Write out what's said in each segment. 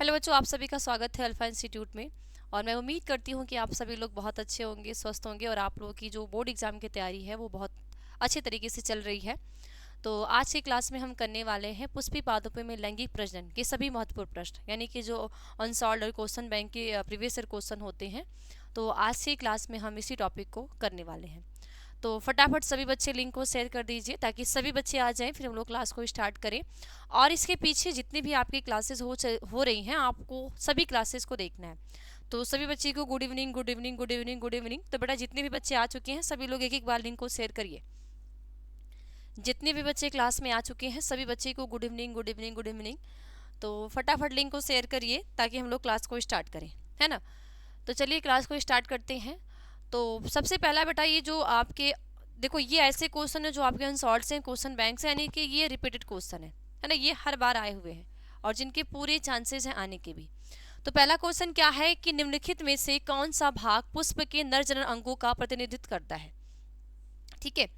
Hello बच्चों, आप सभी का स्वागत है अल्फा इंस्टीट्यूट में। और मैं उम्मीद करती हूँ कि आप सभी लोग बहुत अच्छे होंगे, स्वस्थ होंगे और आप लोगों की जो बोर्ड एग्जाम की तैयारी है वो बहुत अच्छे तरीके से चल रही है। तो आज की क्लास में हम करने वाले हैं पुष्पी पादपों में लैंगिक प्रजनन के सभी महत्वपूर्ण प्रश्न, यानी कि जो अनसॉल्व्ड और क्वेश्चन बैंक के प्रीवियस ईयर क्वेश्चन होते हैं। तो आज की क्लास में हम इसी टॉपिक को करने वाले हैं। तो फटाफट सभी बच्चे लिंक को शेयर कर दीजिए ताकि सभी बच्चे आ जाएं, फिर हम लोग क्लास को स्टार्ट करें। और इसके पीछे जितनी भी आपकी क्लासेस हो रही हैं, आपको सभी क्लासेस को देखना है। तो सभी बच्चे को good evening, good evening, good evening, good evening. तो बेटा जितने भी बच्चे आ चुके हैं सभी लोग एक एक बार लिंक को शेयर करिए। जितने भी बच्चे क्लास में आ चुके हैं सभी बच्चे को good evening, good evening, good evening. तो फटाफट लिंक को शेयर करिए ताकि हम लोग क्लास को स्टार्ट करें, है ना। तो चलिए क्लास को स्टार्ट करते हैं। तो सबसे पहला बेटा, ये जो आपके देखो, ये ऐसे क्वेश्चन है जो आपके अनसॉल्व्ड से क्वेश्चन बैंक से, यानी कि ये रिपीटेड क्वेश्चन है ना, ये हर बार आए हुए हैं और जिनके पूरे चांसेस हैं आने के भी। तो पहला क्वेश्चन क्या है कि निम्नलिखित में से कौन सा भाग पुष्प के नर जनन अंगों का प्रतिनिधित्व करता है। ठीक है,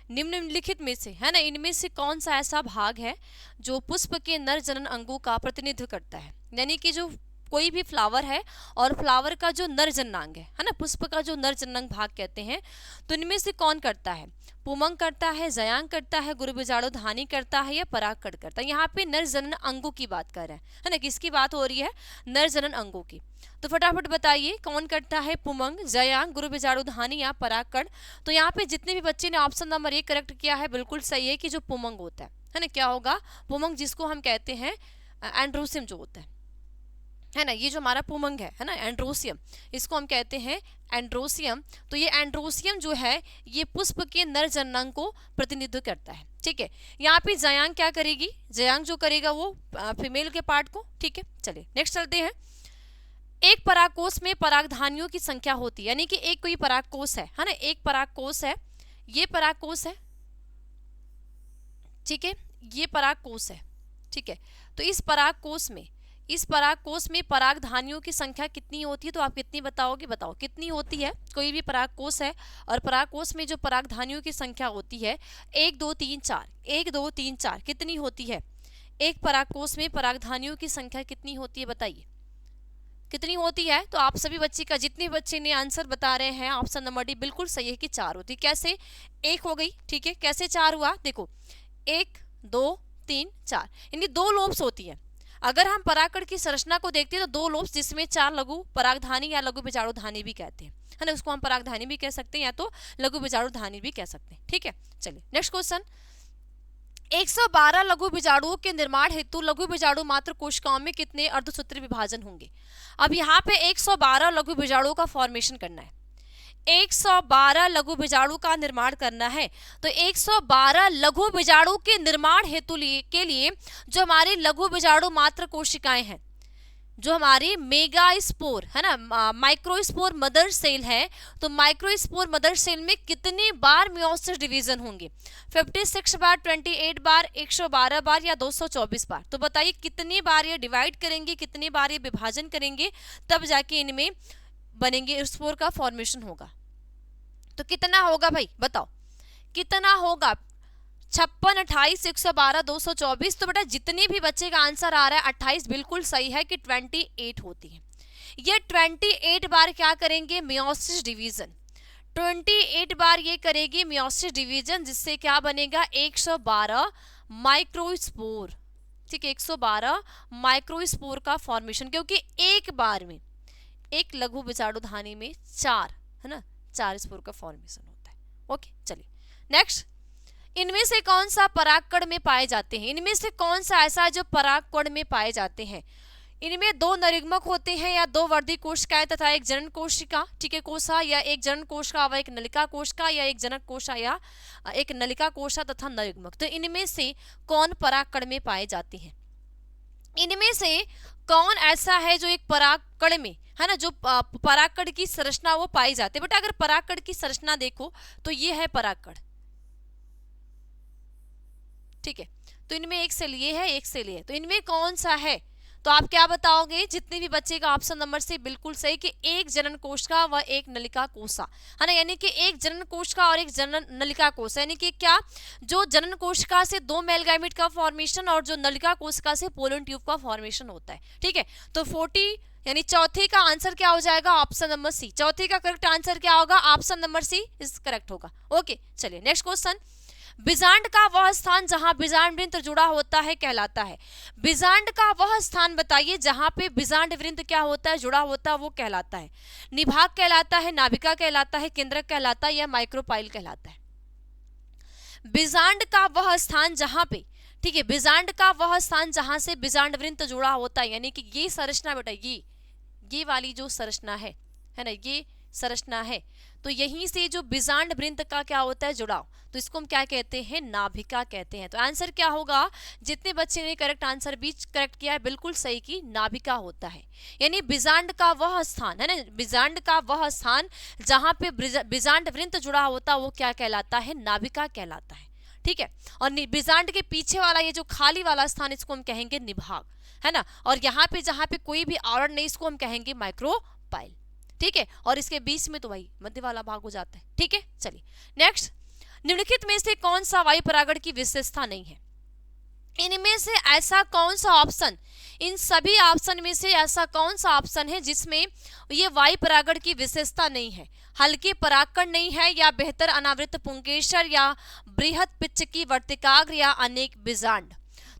निम्नलिखित में से, है ना, इनमें से कौन सा ऐसा भाग है जो पुष्प के नर जनन अंगों का प्रतिनिधित्व करता है। यानी कि जो कोई भी फ्लावर है और फ्लावर का जो नर जननांग है ना, पुष्प का जो नर जननांग भाग कहते हैं, तो इनमें से कौन करता है। पुमंग करता है, जयांग करता है, गुरुबीजाणुधानी करता है या परागकण करता है। यहाँ पे नर जनन अंगों की बात कर रहे हैं, है ना, किसकी बात हो रही है, नर जनन अंगों की। तो फटाफट बताइए कौन करता है, पुमंग, जयांग, गुरुबीजाणुधानी या परागकण। तो यहाँ पे जितने भी बच्चे ने ऑप्शन नंबर 1 करेक्ट किया है, बिल्कुल सही है कि जो पुमंग होता है ना, क्या होगा, पुमंग, जिसको हम कहते हैं एंड्रोसियम जो होता है ना, ये जो हमारा पुमंग है ना, एंड्रोसियम, इसको हम कहते हैं एंड्रोसियम। तो ये एंड्रोसियम जो है ये पुष्प के नर जननांग को प्रतिनिधित्व करता है। ठीक है, यहाँ पे जयांग क्या करेगी, जयांग जो करेगा वो फीमेल के पार्ट को। ठीक है, चलिए नेक्स्ट चलते हैं। एक परागकोश में परागधानियों की संख्या होती है, यानी कि एक कोई परागकोश है ना, एक परागकोश है, ये परागकोश है। ठीक है, ये परागकोश है। ठीक है, तो इस परागकोश में परागधानियों की संख्या कितनी होती है, तो आप कितनी बताओगे, बताओ कितनी होती है। कोई भी परागकोश है और परागकोश में जो परागधानियों की संख्या होती है 1 2 3 4, 1 2 3 4 कितनी होती है। एक परागकोश में परागधानियों की संख्या कितनी होती है, बताइए कितनी होती है। तो आप सभी बच्चे का, जितने बच्चे ने आंसर बता रहे हैं ऑप्शन नंबर डी बिल्कुल सही है कि 4 होती है। कैसे, 1 हो गई, ठीक है, कैसे 4 हुआ, देखो 1 2 3 4, यानी 2 लोब्स होती है। अगर हम परागकण की संरचना को देखते हैं तो 2 लोब्स, जिसमें 4 लघु परागधानी या लघु बीजाणुधानी भी कहते हैं, है ना, उसको हम परागधानी भी कह सकते हैं या तो लघु बीजाणुधानी भी कह सकते हैं। ठीक है, चलिए नेक्स्ट क्वेश्चन। 112 लघु बीजाणुओं के निर्माण हेतु लघु बीजाणु मात्र कोशिकाओं में कितने अर्धसूत्री विभाजन होंगे। अब यहाँ पे 112 लघु बीजाणुओं का फॉर्मेशन करना है, 112 लघु बीजाणु का निर्माण करना है। तो 112 लघु बीजाणु के निर्माण हेतु के लिए जो हमारी लघु बीजाणु मात्र कोशिकाएं हैं, जो हमारी मेगास्पोर है ना, माइक्रोस्पोर मदर सेल है, तो माइक्रोस्पोर मदर सेल में कितनी बार मियोसिस डिवीजन होंगे, 56 बार, 28 बार, 112 बार या 224 बार। तो बताइए कितनी बार ये डिवाइड करेंगे, कितनी बार ये विभाजन करेंगे, तब जाके इनमें बनेंगे, स्पोर का फॉर्मेशन होगा। तो कितना होगा भाई, बताओ कितना होगा, 56, 28, 112, 224। तो बेटा जितने भी बच्चे का आंसर आ रहा है 28 बिल्कुल सही है कि 28 होती है। ये 28 बार क्या करेंगे, मियोसिस डिवीजन, 28 बार ये करेगी मियोसिस डिवीजन, जिससे क्या बनेगा, 112 माइक्रोस्पोर। ठीक है, 112 माइक्रोस्पोर का फॉर्मेशन, क्योंकि एक बार में एक लघु बीजाणुधानी में 4, है ना, 4 स्पोर का फॉर्मेशन होता है। ओके, चलिए नेक्स्ट। इनमें से कौन सा परागकण में पाए जाते हैं, इनमें से कौन सा ऐसा जो परागकण में पाए जाते हैं। इनमें 2 नरिग्मक होते हैं या 2 वर्धी कोशिकाएं तथा एक जनन कोशिका, ठीक है, कोशा, या एक जनन कोशिका व एक नलिका कोशिका, या एक जनक कोशा या एक नलिका कोशा तथा नरिग्मक। तो इनमें से कौन परागकण में पाए जाते हैं, इनमें से कौन ऐसा है जो एक परागकण में, है ना, जो परागकण की संरचना वो पाई जाती है। बेटा अगर परागकण की संरचना देखो तो ये है परागकण, ठीक है, तो इनमें एक सेल ये है, एक सेल ये है, तो इनमें कौन सा है, तो आप क्या बताओगे, जितने भी बच्चे का ऑप्शन नंबर सी बिल्कुल सही कि एक जनन कोशिका व एक नलिका कोशिका, है ना, यानी कि एक जनन कोशिका और एक जनन नलिका कोशिका, यानी कि क्या, जो जनन कोशिका से 2 मेल गैमेट का फॉर्मेशन और जो नलिका कोशिका से पोलन ट्यूब का फॉर्मेशन होता है। ठीक है, तो 40 यानी चौथे का आंसर क्या हो जाएगा, ऑप्शन नंबर सी। चौथे का करेक्ट आंसर क्या होगा, option number C is correct होगा। ओके, चलिए नेक्स्ट क्वेश्चन। बीजांड का वह स्थान जहां बीजांड वृंत जुड़ा होता है कहलाता है। बीजांड का वह स्थान बताइए जहां पे बीजांड वृंत क्या होता है, जुड़ा होता है, वो कहलाता है। निभाग कहलाता है, नाभिका कहलाता है, केंद्रक कहलाता है या माइक्रोपाइल कहलाता है। बीजांड का वह स्थान जहां पे, ठीक है, बीजांड का वह स्थान जहां से बीजांड वृंत जुड़ा होता है, यानी कि ये संरचना बेटा, ये वाली जो संरचना है ना, ये संरचना है, तो यहीं से जो बीजांड वृंत का क्या होता है, जुड़ाव, तो इसको हम क्या कहते हैं, नाभिका कहते हैं। तो आंसर क्या होगा, जितने बच्चे ने करेक्ट आंसर भी करेक्ट किया है बिल्कुल सही की नाभिका होता है। यानी बीजांड का वह स्थान है ना, बीजांड का वह स्थान जहां पे बीजांड वृंत जुड़ा होता है वो क्या कहलाता है, नाभिका कहलाता है। ठीक है, और बीजांड के पीछे वाला ये जो खाली वाला स्थान, इसको हम कहेंगे निभाग, है ना, और यहाँ पे जहां पे कोई भी आवरण नहीं, इसको हम कहेंगे माइक्रोपाइल। ठीक है, और इसके बीच में तो वही मध्य वाला भाग हो जाता है। ठीक है, चलिए नेक्स्ट। निम्नलिखित में से कौन सा वायु परागण की विशेषता नहीं है, इनमें से ऐसा कौन सा ऑप्शन, इन सभी ऑप्शन में से ऐसा कौन सा ऑप्शन है जिसमें ये वायु परागण की विशेषता नहीं है। हल्के परागकण नहीं है, या बेहतर अनावृत पुंकेसर, या बृहद पिच्च की वर्तिकाग्र, या अनेक बीजांड।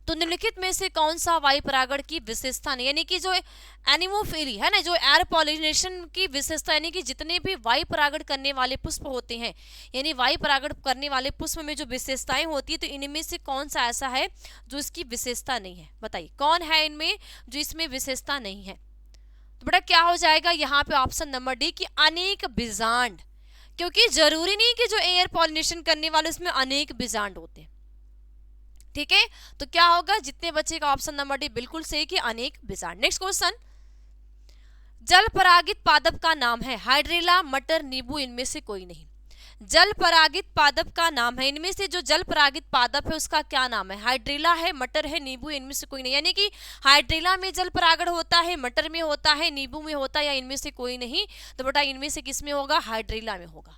तो निम्नलिखित में से कौन सा वायु परागण की विशेषता नहीं, यानी कि जो एनिमोफिली है ना, जो एयर पॉलिनेशन की विशेषता, यानी कि जितने भी वायु परागण करने वाले पुष्प होते हैं, यानी वायु परागण करने वाले पुष्प में जो विशेषताएं होती है, तो इनमें से कौन सा ऐसा है जो इसकी विशेषता नहीं है, बताइए कौन है इनमें जो इसमें विशेषता नहीं है। तो बेटा क्या हो जाएगा यहाँ पे ऑप्शन नंबर डी की अनेक बीजांड, क्योंकि जरूरी नहीं कि जो एयर पॉलिनेशन करने वाले उसमें अनेक बीजांड होते हैं। ठीक है, तो क्या होगा, जितने बच्चे का ऑप्शन नंबर डी बिल्कुल सही कि अनेक बीजांड। नेक्स्ट क्वेश्चन, जल परागित पादप का नाम है, हाइड्रेला, मटर, नींबू, इनमें से कोई नहीं। जल परागित पादप का नाम है, इनमें से जो जल परागित पादप है उसका क्या नाम है, हाइड्रेला है, मटर है, नींबू, इनमें से कोई नहीं। यानी कि हाइड्रेला में जल परागण होता है, मटर में होता है, नींबू में होता है, या इनमें से कोई नहीं। तो बेटा इनमें से किस में होगा, हाइड्रेला में होगा।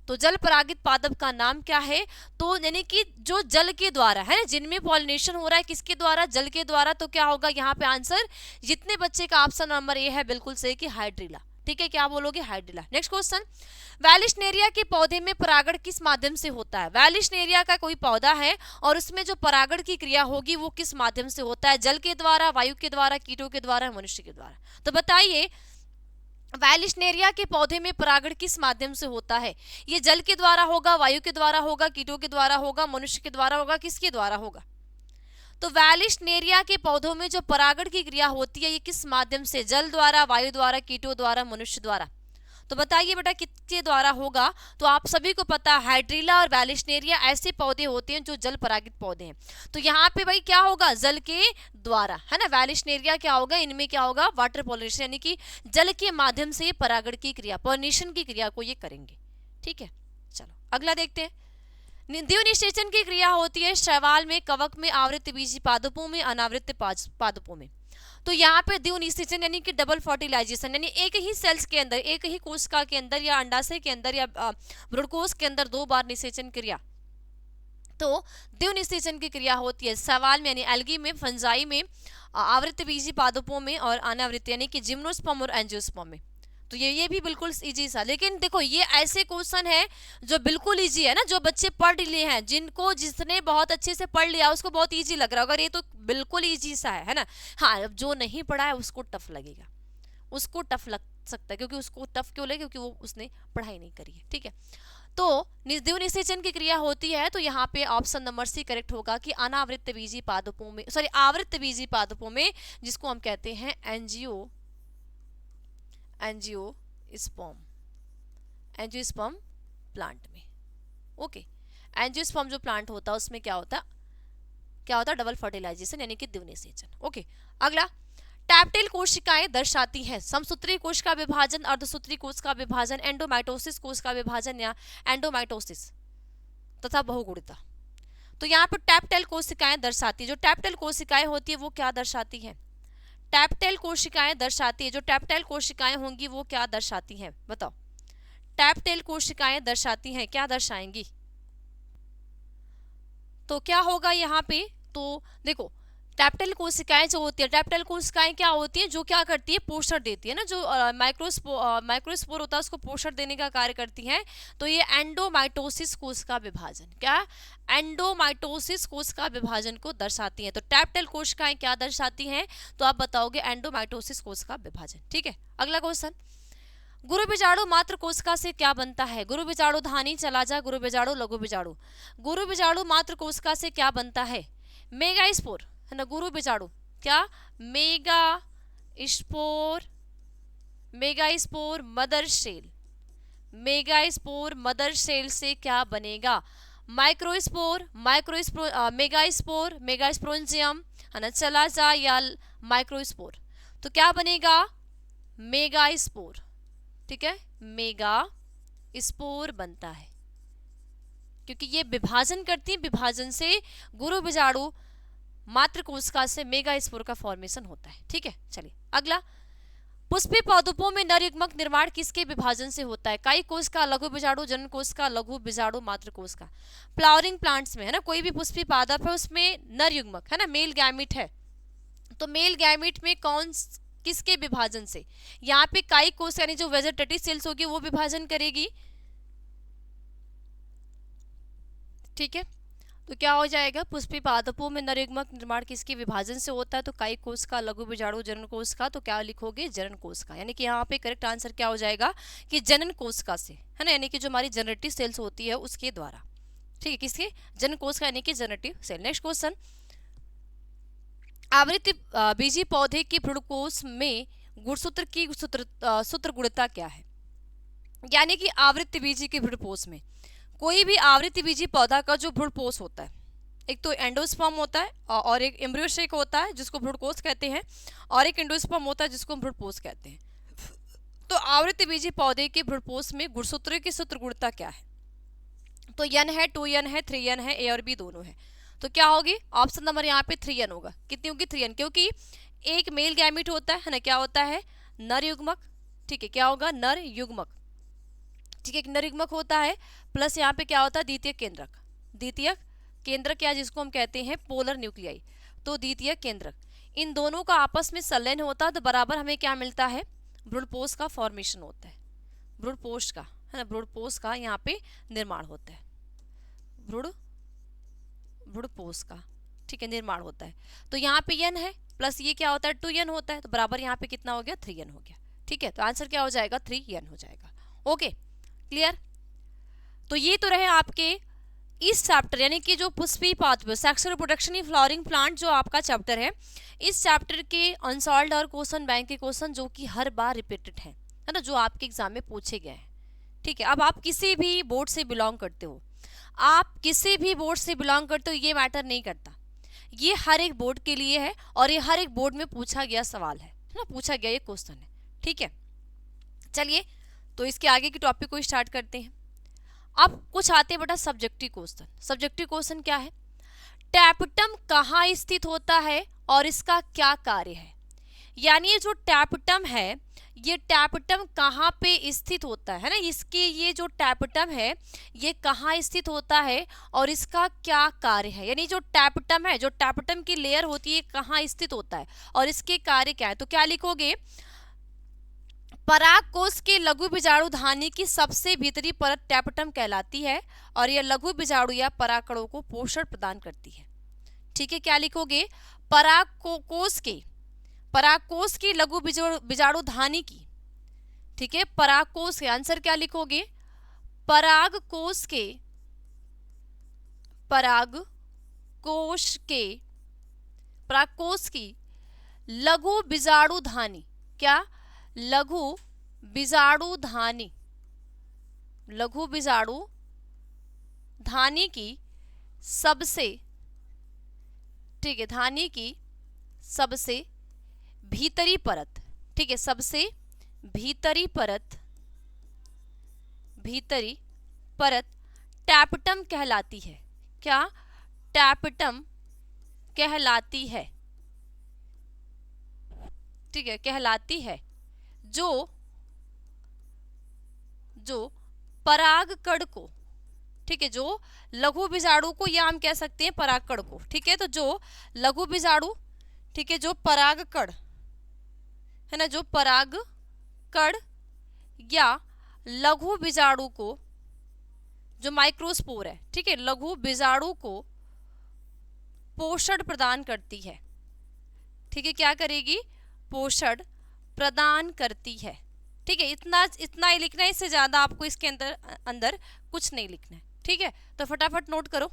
तो जल परागित पादप का नाम क्या है, तो यानी कि जो जल के द्वारा है ना, जिनमें पॉलिनेशन हो रहा है, किसके द्वारा, जल के द्वारा। तो क्या होगा यहाँ पे आंसर, जितने बच्चे का ऑप्शन नंबर ए है बिल्कुल सही कि हाइड्रेला। ठीक है, क्या बोलोगे, हाइड्रेला। नेक्स्ट क्वेश्चन, वैलिशनेरिया के पौधे में परागण किस माध्यम से होता है। वैलिशनेरिया का कोई पौधा है और उसमें जो परागण की क्रिया होगी वो किस माध्यम से होता है, जल के द्वारा, वायु के द्वारा, कीटों के द्वारा, मनुष्य के द्वारा। तो बताइए वैलिशनेरिया के पौधे में परागण किस माध्यम से होता है, ये जल के द्वारा होगा, वायु के द्वारा होगा, कीटों के द्वारा होगा, मनुष्य के द्वारा होगा, किसके द्वारा होगा। तो वैलिशनेरिया के पौधों में जो परागण की क्रिया होती है ये किस माध्यम से, जल द्वारा, वायु द्वारा, कीटों द्वारा, मनुष्य द्वारा। तो बताइए बेटा किसके द्वारा होगा। तो आप सभी को पता है हाइड्रीला और वैलिशनेरिया ऐसे पौधे होते हैं जो जल परागित पौधे हैं। तो यहाँ पे भाई क्या होगा, जल के द्वारा, है ना। वैलिशनेरिया क्या होगा, इनमें क्या होगा, वाटर पॉलिनेशन, यानी कि जल के माध्यम से परागण की क्रिया, पॉलिनेशन की क्रिया को ये करेंगे। ठीक है, चलो अगला देखते हैं। द्विनिषेचन की क्रिया होती है शैवाल में, कवक में, आवृत बीजी पादपों में, अनावृत पादपों में। तो यहाँ पे द्विनिषेचन यानी कि डबल फर्टिलाइजेशन, यानी एक ही सेल्स के अंदर, एक ही कोशिका के अंदर या अंडाशय के अंदर या भ्रूणकोश के अंदर 2 बार निषेचन क्रिया। तो द्विनिषेचन की क्रिया होती है शैवाल में, यानी एल्गी में, फंजाई में, आवृत बीजी पादपों में, और अनावृत यानी कि जिम्नोस्पर्म और एंजियोस्पर्म में। तो ये भी बिल्कुल इजी सा। लेकिन देखो ये ऐसे क्वेश्चन है जो बिल्कुल इजी है ना, जो बच्चे पढ़ लिए हैं, जिनको जिसने बहुत अच्छे से पढ़ लिया उसको बहुत इजी लग रहा होगा, ये तो बिल्कुल इजी सा है ना। हाँ, जो नहीं पढ़ा है उसको टफ लगेगा, उसको टफ लग सकता है, क्योंकि उसको टफ क्यों लगे, क्योंकि वो उसने पढ़ाई नहीं करी है। ठीक है, तो द्विनिषेचन की क्रिया होती है, तो यहाँ पे ऑप्शन नंबर सी करेक्ट होगा कि अनावृत बीजी पादपों में, सॉरी आवृत बीजी पादपों में, जिसको हम कहते हैं एंजियोस्पर्म प्लांट में। ओके, एंजियोस्पर्म जो प्लांट होता है उसमें क्या होता है डबल फर्टिलाइजेशन, यानी कि द्विनिषेचन। ओके, अगला, टैप्टेल कोशिकाएं दर्शाती है समसूत्री कोश का विभाजन, अर्धसूत्री कोश का विभाजन, एंडोमाइटोसिस कोश का विभाजन, या एंडोमाइटोसिस तथा बहुगुणिता। तो यहाँ पर टैप्टेल कोशिकाएं दर्शाती है, जो टैप्टेल कोशिकाएं होती है वो क्या दर्शाती है, टैप्टाइल कोशिकाएं दर्शाती है, जो टैप्टाइल कोशिकाएं होंगी वो क्या दर्शाती हैं, बताओ। टैप्टाइल कोशिकाएं दर्शाती हैं, क्या दर्शाएंगी? तो क्या होगा यहाँ पे? तो देखो, टैप्टाइल कोशिकाएं जो होती है, टैप्टाइल कोशिकाएं क्या होती हैं, जो क्या करती है, पोषण देती है ना, जो माइक्रोस्पोर होता है उसको पोषण देने का कार्य करती हैं। तो ये एंडोमाइटोसिस कोश का विभाजन, क्या, एंडोमाइटोसिस कोश का विभाजन को दर्शाती हैं। तो टैप्टाइल कोशिकाएं क्या दर्शाती हैं? तो आप बताओगे एंडोमाइटोसिस कोश का विभाजन। ठीक है, अगला क्वेश्चन, गुरु बीजाणु मात्र कोशिका से क्या बनता है? गुरु बीजाणु धानी, चला जा, गुरु बीजाणु, लघु बीजाणु। गुरु बीजाणु मात्र कोशिका से क्या बनता है? मेगा स्पोर है ना, गुरु बीजाणु क्या, megaspore, megaspore mother cell, megaspore mother cell से क्या बनेगा? Microspore, megaspore, megasporangium है ना, चला जा या माइक्रोस्पोर। तो क्या बनेगा? Megaspore. ठीक है, मेगा स्पोर बनता है, क्योंकि ये विभाजन करती है, विभाजन से गुरु बीजाणु मात्र कोशिका से मेगा स्पोर का फॉर्मेशन होता है। ठीक है, चलिए अगला, पुष्पीय पादपों में नर युग्मक निर्माण किसके विभाजन से होता है? काई कोश का, लघु बीजाणु, जनन कोश का, लघु बीजाणु, मात्र कोश का। फ्लावरिंग प्लांट्स में है ना, कोई भी पुष्पीय पादप है उसमें नर युग्मक है ना, मेल गैमिट है, तो मेल गैमिट में कौन किसके विभाजन से? यहाँ पे काई कोश यानी जो वेजिटेटिव सेल्स होगी वो विभाजन करेगी। ठीक है, तो क्या हो जाएगा? पुष्पीय पादपों में नर युग्मक निर्माण किसके विभाजन से होता है? तो काई कोश का, लघु बीजाणु, जनन कोश का। तो क्या लिखोगे? जनन कोश का। यानी कि यहाँ पे करेक्ट आंसर क्या हो जाएगा कि जनन कोशिका से है ना, यानी कि जो हमारी जनरेटिव सेल्स होती है उसके द्वारा। ठीक है, किसके? जनन कोश का, यानी कि जनरेटिव सेल। नेक्स्ट क्वेश्चन, आवृत्ति बीजी पौधे के भ्रूणकोश में गुणसूत्र की सूत्र गुणता क्या है? यानी कि आवृत्ति बीजी के भ्रूणकोश में, कोई भी आवृत्ति बीजी पौधा का जो भ्रूणकोश होता है, एक तो एंडोस्पर्म होता है और एक एम्ब्रियोसेक होता है जिसको भ्रूणकोश कहते हैं, और एक एंडोस्पर्म होता है जिसको भ्रूणकोश कहते हैं। तो आवृत्ति बीजी पौधे के भ्रूणकोश में गुणसूत्र की सूत्र गुणता क्या है? तो n है, 2n है, 3n है, ए और बी दोनों है। तो क्या होगी? ऑप्शन नंबर यहाँ पे 3n होगा। कितनी होगी? 3n, क्योंकि एक मेल गैमिट होता है ना, क्या होता है? नर युग्मक। ठीक है, क्या होगा? नर युग्मक। ठीक है, एक नर युग्मक होता है, प्लस यहाँ पे क्या होता है? द्वितीयक केंद्रक। द्वितीयक केंद्रक क्या, जिसको हम कहते हैं पोलर न्यूक्लियाई। तो द्वितीयक केंद्रक, इन दोनों का आपस में संलयन होता है तो बराबर हमें क्या मिलता है? भ्रूणपोष का फॉर्मेशन होता है, भ्रूणपोष का है ना, भ्रूणपोष का यहाँ पे निर्माण होता है, भ्रूणपोष का। ठीक है, निर्माण होता है। तो यहाँ पे n है, प्लस ये क्या होता है? 2n होता है, तो बराबर यहाँ पे कितना हो गया? 3n हो गया। ठीक है, तो आंसर क्या हो जाएगा? 3n हो जाएगा। Okay, clear? तो ये तो रहे आपके इस चैप्टर, यानी कि जो पुष्पीय पादप, sexual reproduction in flowering plant जो आपका चैप्टर है, इस चैप्टर के अनसॉल्व्ड और क्वेश्चन बैंक के क्वेश्चन जो कि हर बार रिपीटेड है ना, जो आपके एग्जाम में पूछे गए हैं। ठीक है, अब आप किसी भी बोर्ड से बिलोंग करते हो, आप किसी भी बोर्ड से बिलोंग करते हो, ये मैटर नहीं करता, ये हर एक बोर्ड के लिए है और ये हर एक बोर्ड में पूछा गया सवाल है ना, पूछा गया ये क्वेश्चन है। ठीक है, चलिए तो इसके आगे की टॉपिक को स्टार्ट करते हैं। अब कुछ आते हैं बेटा सब्जेक्टिव क्वेश्चन। सब्जेक्टिव क्वेश्चन क्या है? टैप्टम कहाँ स्थित होता है और इसका क्या कार्य है? यानी ये जो टैप्टम है, ये टैप्टम कहाँ पे स्थित होता है ना, इसके ये जो टैप्टम है ये कहाँ स्थित होता है और इसका क्या कार्य है? यानी जो टैप्टम है, जो टैप्टम की लेयर होती है, कहाँ स्थित होता है और इसके कार्य क्या है? तो क्या लिखोगे? परागकोश के लघु बीजाणु धानी की सबसे भीतरी परत टैप्टम कहलाती है और यह लघु बीजाणु या परागकणों को पोषण प्रदान करती है। ठीक है, क्या लिखोगे? परागकोश की लघु बीजाणु धानी की। ठीक है, परागकोश के आंसर क्या लिखोगे? परागकोश की लघु बीजाणु धानी, क्या? लघु बीजाणु धानी की सबसे, ठीक है, धानी की सबसे भीतरी परत, ठीक है, सबसे भीतरी परत टैप्टम कहलाती है। क्या? टैप्टम कहलाती है। ठीक है, कहलाती है, जो परागकण को, ठीक है, जो लघु बीजाणु को, या हम कह सकते हैं परागकण को, ठीक है, तो जो लघु बीजाणु, ठीक है, जो परागकण है ना, जो परागकण या लघु बीजाणु को, जो माइक्रोस्पोर है, ठीक है, लघु बीजाणु को पोषण प्रदान करती है, ठीक है, क्या करेगी, पोषण प्रदान करती है, ठीक है, इतना ही लिखना है, इससे ज्यादा आपको इसके अंदर कुछ नहीं लिखना है, ठीक है, तो फटाफट नोट करो,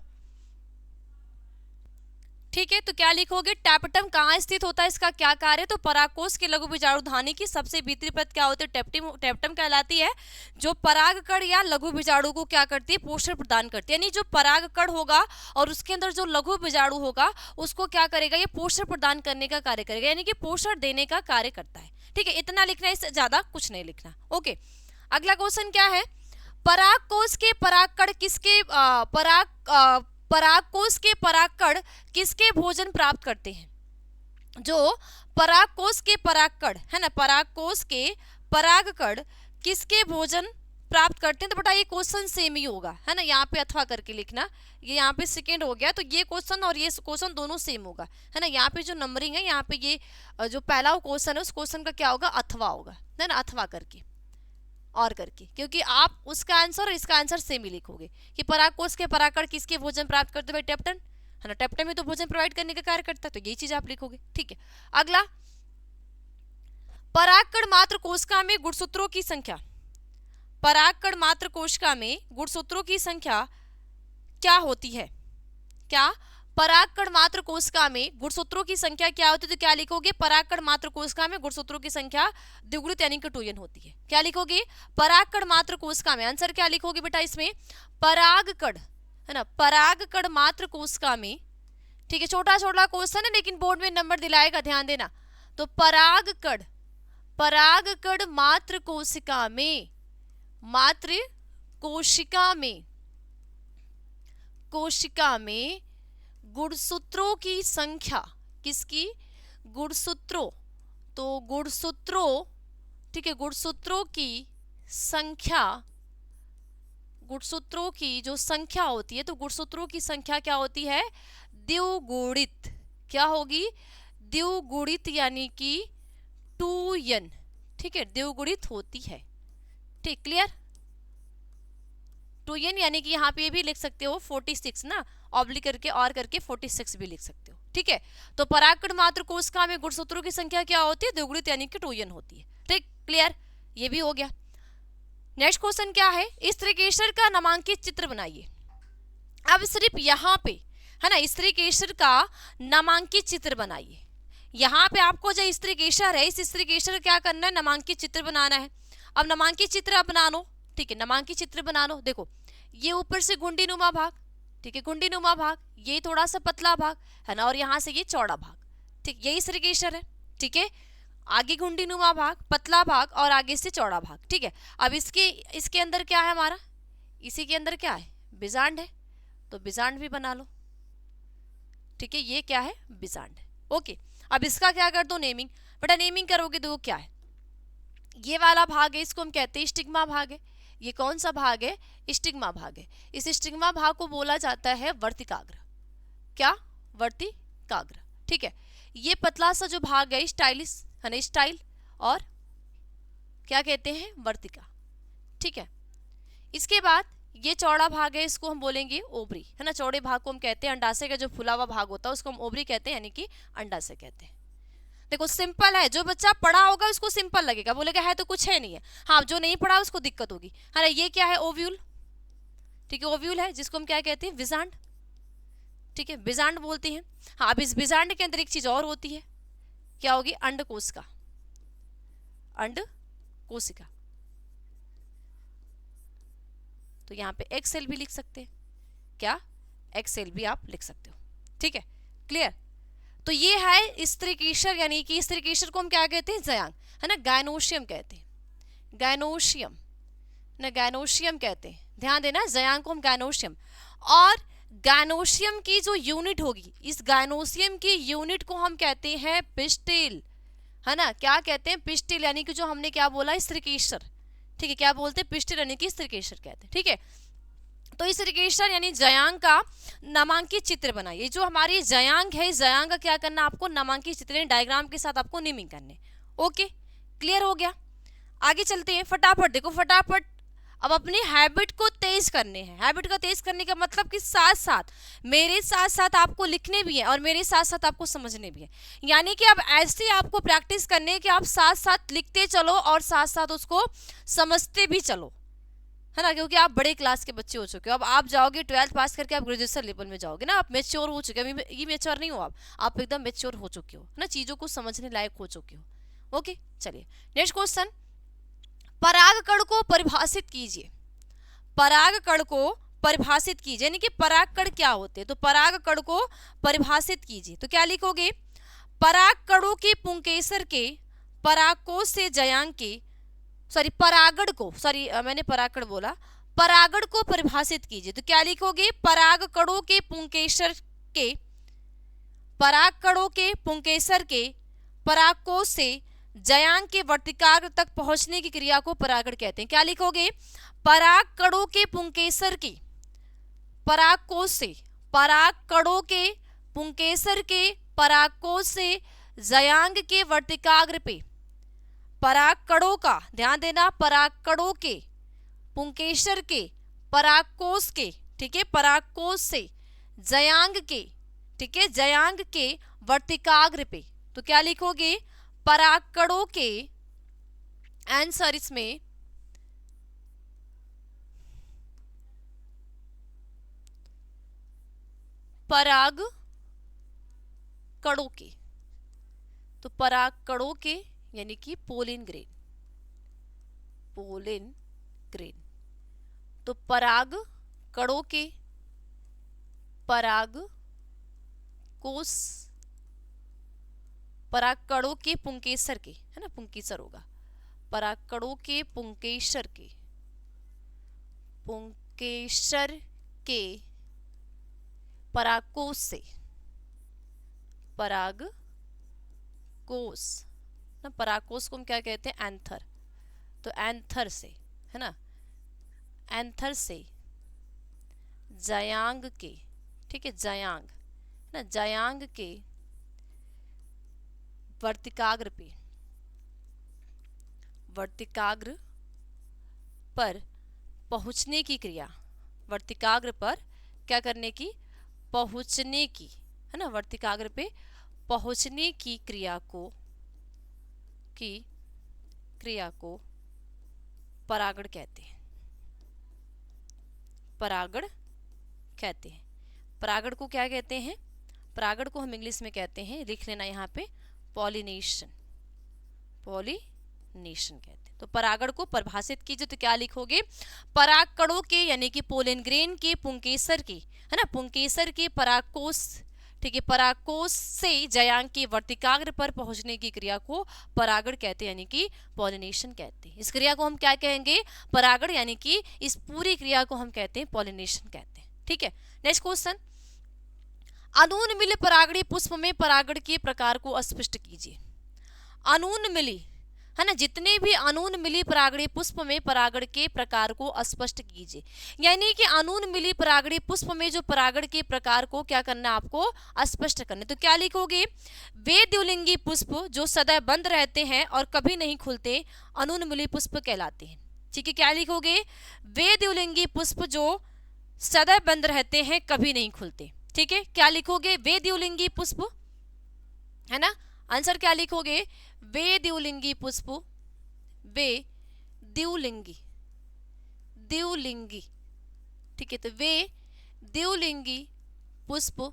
ठीक है, तो क्या लिखोगे, टैपेटम कहाँ स्थित होता है, इसका क्या कार्य, तो परागकोश के लघु बीजाणु धानी की सबसे भीतरी परत क्या होती है, टैपेटम कहलाती है, जो परागकण या लघु बीजाणु को क्या करती है, पोषण प्रदान करती है, यानी जो परागकण होगा और उसके अंदर जो लघु बीजाणु होगा उसको क्या करेगा, ये पोषण प्रदान करने का कार्य करेगा, यानी कि पोषण देने का कार्य करता है, ठीक है, इतना लिखना है, इससे ज्यादा कुछ नहीं लिखना। ओके, अगला क्वेश्चन क्या है, परागकोश के परागकण किसके परागकोश के परागकण किसके भोजन प्राप्त करते हैं, जो परागकोश के परागकण है ना, परागकोश के परागकण किसके भोजन प्राप्त करते हैं, तो बेटा ये क्वेश्चन सेम ही होगा, है ना, यहाँ पे अथवा करके लिखना, ये यहाँ पे सेकेंड हो गया, तो ये क्वेश्चन और ये क्वेश्चन दोनों सेम होगा, है ना, यहाँ पे जो नंबरिंग है, यहाँ पे ये जो पहला क्वेश्चन है उस क्वेश्चन का क्या होगा, अथवा होगा, है ना, अथवा करके और करके, क्योंकि आप उसका आंसर और इसका आंसर सेम ही लिखोगे कि परागकोश के परागकण किसके भोजन प्राप्त करते हैं, टैप्टन, है ना, टैप्टन में तो भोजन प्रोवाइड करने का कार्य करता है, तो यही चीज आप लिखोगे, ठीक है। अगला, परागकण मात्र कोशिका में गुणसूत्रों की संख्या, परागकण मात्र कोशिका में गुणसूत्रों की संख्या क्या होती है, क्या परागकण मात्र कोशिका में गुणसूत्रों की संख्या क्या होती है, तो क्या लिखोगे, परागकण मात्र कोशिका में गुणसूत्रों की संख्या द्विगुणित यानी कि 2n होती है, क्या लिखोगे, परागकण मात्र कोशिका में, आंसर क्या लिखोगे बेटा इसमें, परागकण, है ना, परागकण मात्र कोशिका में, ठीक है, छोटा छोटा क्वेश्चन है लेकिन बोर्ड में नंबर दिलाएगा, ध्यान देना, तो परागकण मात्र कोशिका में, मात्र कोशिका में गुणसूत्रों की संख्या, किसकी, गुणसूत्रों, तो गुणसूत्रों, ठीक है, गुणसूत्रों की संख्या, गुणसूत्रों की जो संख्या होती है, तो गुणसूत्रों की संख्या क्या होती है, द्विगुणित, क्या होगी, द्विगुणित यानी कि 2n, ठीक है, द्विगुणित होती है, ठीक, क्लियर, 2n यानी कि यहाँ पे भी लिख सकते हो 46 ना, ऑब्लिक करके और करके 46 भी लिख सकते हो, ठीक है, तो परागकण मात्र कोशिका में गुणसूत्रों की संख्या क्या होती है, द्विगुणित यानी कि 2n होती है, ठीक, क्लियर, ये भी हो गया। नेक्स्ट क्वेश्चन क्या है, स्त्रीकेसर का नामांकित चित्र बनाइए, अब सिर्फ यहाँ पे, है ना, स्त्रीकेसर का नामांकित चित्र बनाइए, यहाँ पे आपको जो स्त्रीकेसर है, इस स्त्रीकेसर क्या करना है, नामांकित चित्र बनाना है, अब नामांकित चित्र अब बना लो, ठीक है, नामांकित चित्र बना लो, देखो ये ऊपर से घुंडी नुमा भाग, ठीक है, घुंडी नुमा भाग, ये थोड़ा सा पतला भाग है ना, और यहाँ से ये चौड़ा भाग, ठीक, यही स्त्रीकेसर है, ठीक है, आगे घुंडी नुमा भाग, पतला भाग और आगे से चौड़ा भाग, ठीक है। अब इसके अंदर क्या है हमारा, इसी के अंदर क्या है, बीजांड है, तो बीजांड भी बना लो, ठीक है, ये क्या है, बीजांड है, ओके। अब इसका क्या कर दो, नेमिंग, बेटा नेमिंग करोगे तो क्या है, ये वाला भाग है, इसको हम कहते हैं स्टिग्मा भाग है, ये कौन सा भाग है, स्टिग्मा भाग है, इस स्टिग्मा भाग को बोला जाता है वर्तिकाग्र, क्या, वर्तिकाग्र, ठीक है, ये पतला सा जो भाग है स्टाइलिस, है ना, स्टाइल, और क्या कहते हैं, वर्तिका, ठीक है। इसके बाद ये चौड़ा भाग है, इसको हम बोलेंगे ओवरी, है ना, चौड़े भाग को हम कहते हैं, अंडाशय का जो फुला हुआ भाग होता है उसको हम ओवरी कहते हैं, यानी कि अंडाशय कहते हैं। देखो सिंपल है, जो बच्चा पढ़ा होगा उसको सिंपल लगेगा, बोलेगा है तो कुछ है नहीं है, हाँ, जो नहीं पढ़ा उसको दिक्कत होगी, है ना। ये क्या है, ओव्यूल, ठीक है, ओव्यूल है, जिसको हम क्या कहते हैं, बीजांड, ठीक है, बीजांड बोलते हैं। हाँ, अब इस बीजांड के अंदर एक चीज और होती है, क्या होगी, अंडकोशिका, अंडकोशिका, तो यहाँ पे एक्स सेल भी लिख सकते हैं, क्या, एक्स सेल भी आप लिख सकते हो, ठीक है, क्लियर। तो ये है स्त्रीकेसर, यानी कि स्त्रीकेसर को हम क्या कहते हैं, जयांग, है ना, गायनोशियम कहते हैं, गायनोशियम ना, गायनोशियम कहते हैं, ध्यान देना, जयांग को हम गायनोशियम, और गायनोशियम की जो यूनिट होगी, इस गायनोशियम की यूनिट को हम कहते हैं पिस्टिल, है ना, क्या कहते हैं, पिस्टिल, यानी कि जो हमने क्या बोला, स्त्रीकेसर, ठीक है, क्या बोलते हैं, पिस्टिल यानी कि स्त्रीकेसर कहते हैं, ठीक है। तो इस स्त्रीकेसर यानी जयांग का नामांकित चित्र बनाइए। जो हमारी जयांग है, जयांग का क्या करना आपको, नामांकित चित्र डायग्राम के साथ आपको नेमिंग करने। ओके, क्लियर हो गया। आगे चलते हैं, फटाफट देखो, फटाफट अब अपनी हैबिट को तेज करने हैं। हैबिट को तेज करने का मतलब कि साथ साथ मेरे साथ साथ आपको लिखने भी है और मेरे साथ साथ आपको समझने भी है। यानी कि अब ऐसे आपको प्रैक्टिस करने कि आप साथ साथ लिखते चलो और साथ साथ उसको समझते भी चलो, है ना, क्योंकि आप बड़े क्लास के बच्चे हो चुके हो। अब आप जाओगे 12th पास करके, आप ग्रेजुएशन लेवल में जाओगे ना, आप मेच्योर हो चुके हो। ये मेच्योर नहीं हो आप एकदम मेच्योर हो चुके हो, है ना, चीज़ों को समझने लायक हो चुके हो। ओके, चलिए नेक्स्ट क्वेश्चन, परागकण को परिभाषित कीजिए। परागकण को परिभाषित कीजिए, यानी कि परागकण क्या होते हैं, तो परागकण को परिभाषित कीजिए। तो क्या लिखोगे, परागकणों के पुंकेसर के परागकोश से जयांग के, परागण को, मैंने परागकण बोला, परागण को परिभाषित कीजिए। तो क्या लिखोगे, परागकणों के पुंकेसर के, परागकणों के पुंकेसर के परागकोश से जयांग के वर्तिकाग्र तक पहुंचने की क्रिया को परागण कहते हैं। क्या लिखोगे, परागकणों के पुंकेसर के परागकोश से, परागकणों के पुंकेसर के परागकोश से जयांग के वर्तिकाग्र पे, परागकणों का ध्यान देना, परागकणों के पुंकेसर के परागकोश के, ठीक है, परागकोश से जयांग के, ठीक है, जयांग के वर्तिकाग्र पे। तो क्या लिखोगे, परागकणों के, आंसर इसमें परागकणों के, तो परागकणों के यानी कि पोलिन ग्रेन, पोलिन ग्रेन। तो परागकणों के परागकोश, परागकणों के पुंकेसर के, है ना, पुंकेसर होगा, परागकणों के पुंकेसर के, पुंकेसर के परागकोश से, परागकोश ना, परागकोश को हम क्या कहते हैं, एंथर। तो एंथर से, है ना, एंथर से जयांग के, ठीक है, जयांग ना, जयांग के वर्तिकाग्र पे, वर्तिकाग्र पर पहुंचने की क्रिया, वर्तिकाग्र पर क्या करने की, पहुंचने की, है ना, वर्तिकाग्र पे पहुंचने की क्रिया को परागण कहते हैं, परागण कहते हैं। परागण को क्या कहते हैं, परागण को हम इंग्लिश में कहते हैं, लिख लेना यहाँ पे, पॉलिनेशन, पॉलिनेशन कहते हैं। तो परागण को परिभाषित कीजिए। तो क्या लिखोगे, परागकणों के यानी कि पोलन ग्रेन के पुंकेसर के, है ना, पुंकेसर के परागकोश, ठीक है, परागकोश से जयांग के वर्तिकाग्र पर पहुंचने की क्रिया को परागण कहते हैं, यानी कि पॉलिनेशन कहते हैं। इस क्रिया को हम क्या कहेंगे, परागण, यानी कि इस पूरी क्रिया को हम कहते हैं पॉलिनेशन कहते हैं। ठीक है, नेक्स्ट क्वेश्चन, अनून मिली परागणी पुष्प में परागण के प्रकार को स्पष्ट कीजिए। अनून मिली, है ना, जितने भी अनून मिली परागणी पुष्प में परागण के प्रकार को स्पष्ट कीजिए। यानी कि अनून मिली परागणी पुष्प में जो परागण के प्रकार को क्या करना, आपको स्पष्ट करना। तो क्या लिखोगे, वे द्विलिंगी पुष्प जो सदैव बंद रहते हैं और कभी नहीं खुलते अनून मिली पुष्प कहलाते हैं। ठीक है, क्या लिखोगे, वे द्विलिंगी पुष्प जो सदैव बंद रहते हैं कभी नहीं खुलते। ठीक है, क्या लिखोगे, वे द्विलिंगी पुष्प, है ना, आंसर क्या लिखोगे, वे द्विलिंगी पुष्प, वे द्विलिंगी, द्विलिंगी, ठीक है, तो वे द्विलिंगी पुष्प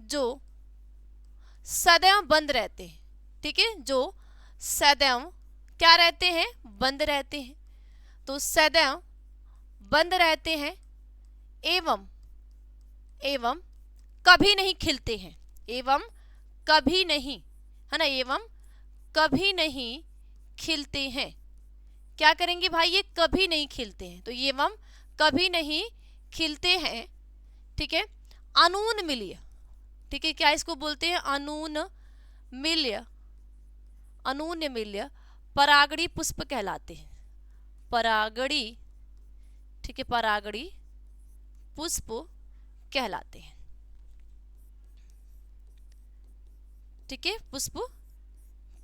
जो सदैव बंद रहते हैं। ठीक है, जो सदैव क्या रहते हैं, बंद रहते हैं। तो सदैव बंद रहते हैं एवं कभी नहीं खिलते हैं, एवं कभी नहीं, है ना, एवं कभी नहीं खिलते हैं। क्या करेंगे भाई, ये कभी नहीं खिलते हैं, तो ये एवं कभी नहीं खिलते हैं। ठीक है, अनून मिल्य, ठीक है, क्या इसको बोलते हैं, अनून मिल्य, अनून्यमिल्य परागणी पुष्प कहलाते हैं। परागणी, ठीक है, परागणी पुष्प कहलाते हैं। ठीक है, पुष्प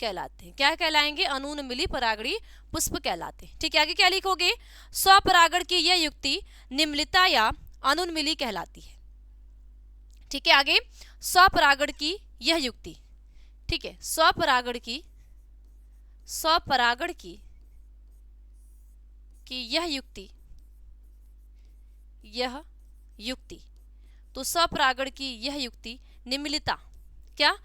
कहलाते हैं। क्या कहलाएंगे? अनून्यमिली परागणी पुष्प कहलाते हैं। ठीक है, आगे क्या लिखोगे? स्वपरागण की यह युक्ति निम्नलिता या अनून्यमिली कहलाती है। ठीक है, आगे स्वपरागण की यह युक्ति, ठीक है, स्वपरागण की यह युक्ति, तो स्वपरागण की यह युक्ति निम्नलिता, क्या?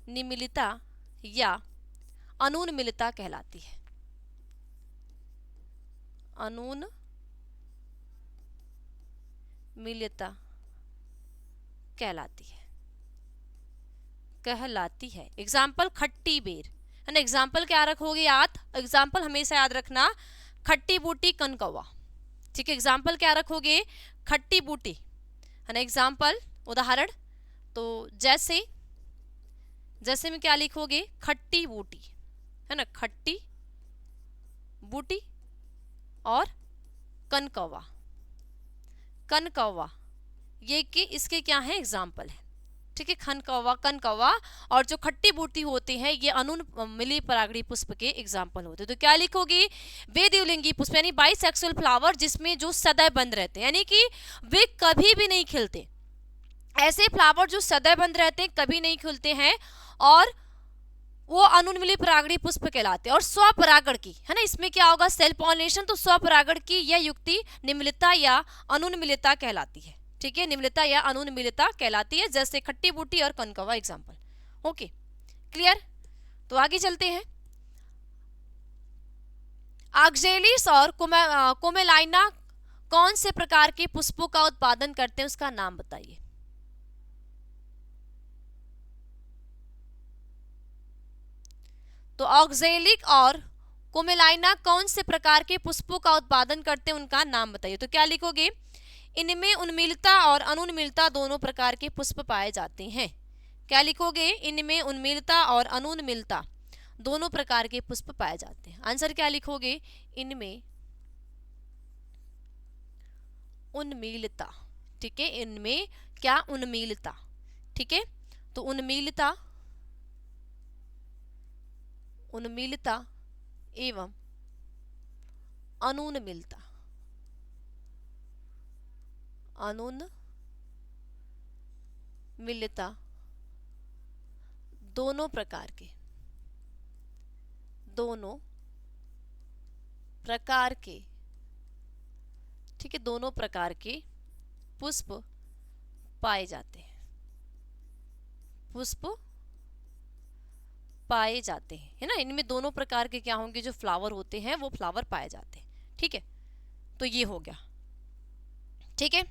निम्नलिता या अनून्यमिलता कहलाती है। अनून्यमिलता कहलाती है। एग्जाम्पल खट्टी बेर, है ना। एग्जाम्पल क्या रखोगे याद? एग्जाम्पल हमेशा याद रखना, खट्टी बूटी कनकौवा। ठीक है, एग्जाम्पल क्या रखोगे? खट्टी बूटी, है ना। एग्जाम्पल, उदाहरण, तो जैसे में क्या लिखोगे? खट्टी बूटी, है ना, खट्टी बूटी और कनकौवा। ये कि इसके क्या है? एग्जाम्पल है। ठीक है, कनकौवा और जो खट्टी बूटी होती है ये अनून्यमिली परागणी पुष्प के एग्जाम्पल होते हैं। तो क्या लिखोगे? वे द्विलिंगी पुष्प यानी बाइसेक्सुअल फ्लावर जिसमें जो सदैव बंद रहते हैं, यानी कि वे कभी भी नहीं खिलते। ऐसे फ्लावर जो सदैव बंद रहते हैं, कभी नहीं खिलते हैं, और वो अनून्यमिली परागणी पुष्प कहलाते हैं। और स्वपरागण की, है ना, इसमें क्या होगा? Self pollination. तो स्वपरागण की यह युक्ति निम्नलिता या अनून्यमिलता कहलाती है। ठीक है, निम्नलिता या अनून्यमिलता कहलाती है, जैसे खट्टी बूटी और कनकौवा एग्जाम्पल। Okay, clear? तो आगे चलते हैं। ऑक्जेलिस और कोमेलाइना कौन से प्रकार के पुष्पों का उत्पादन करते हैं, उसका नाम बताइए। तो ऑक्जेलिक और कोमेलाइना कौन से प्रकार के पुष्पों का उत्पादन करते हैं, उनका नाम बताइए। तो क्या लिखोगे? इनमें उन्मीलता और अनून्यमिलता दोनों प्रकार के पुष्प पाए जाते हैं। क्या लिखोगे? इनमें उन्मीलता और अनून्यमिलता दोनों प्रकार के पुष्प पाए जाते हैं। आंसर क्या लिखोगे? इनमें उन्मीलता। ठीक है, इनमें क्या? उन्मीलता। ठीक है, तो उन्मीलता एवं अनून्यमिलता दोनों प्रकार के ठीक है, दोनों प्रकार के पुष्प पाए जाते हैं। है ना। इनमें दोनों प्रकार के क्या होंगे? जो फ्लावर होते हैं वो फ्लावर पाए जाते हैं। ठीक है, तो ये हो गया। ठीक है,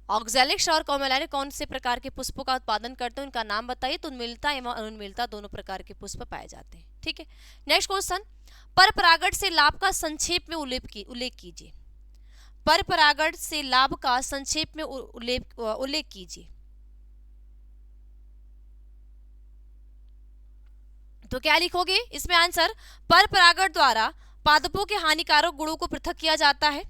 ऑक्जेलिक्स और कोमेलाइना कौन से प्रकार के पुष्पों का उत्पादन करते हैं, उनका नाम बताइए। तो उन्मीलता एवं अनून्यमिलता दोनों प्रकार के पुष्प पाए जाते हैं। ठीक है, नेक्स्ट क्वेश्चन, पर परागण से लाभ का संक्षेप में उल्लेख कीजिए। पर परागण से लाभ का संक्षेप में उल्लेख कीजिए। तो क्या लिखोगे इसमें? आंसर, पर परागण द्वारा पादपों के हानिकारक गुणों को पृथक किया जाता है।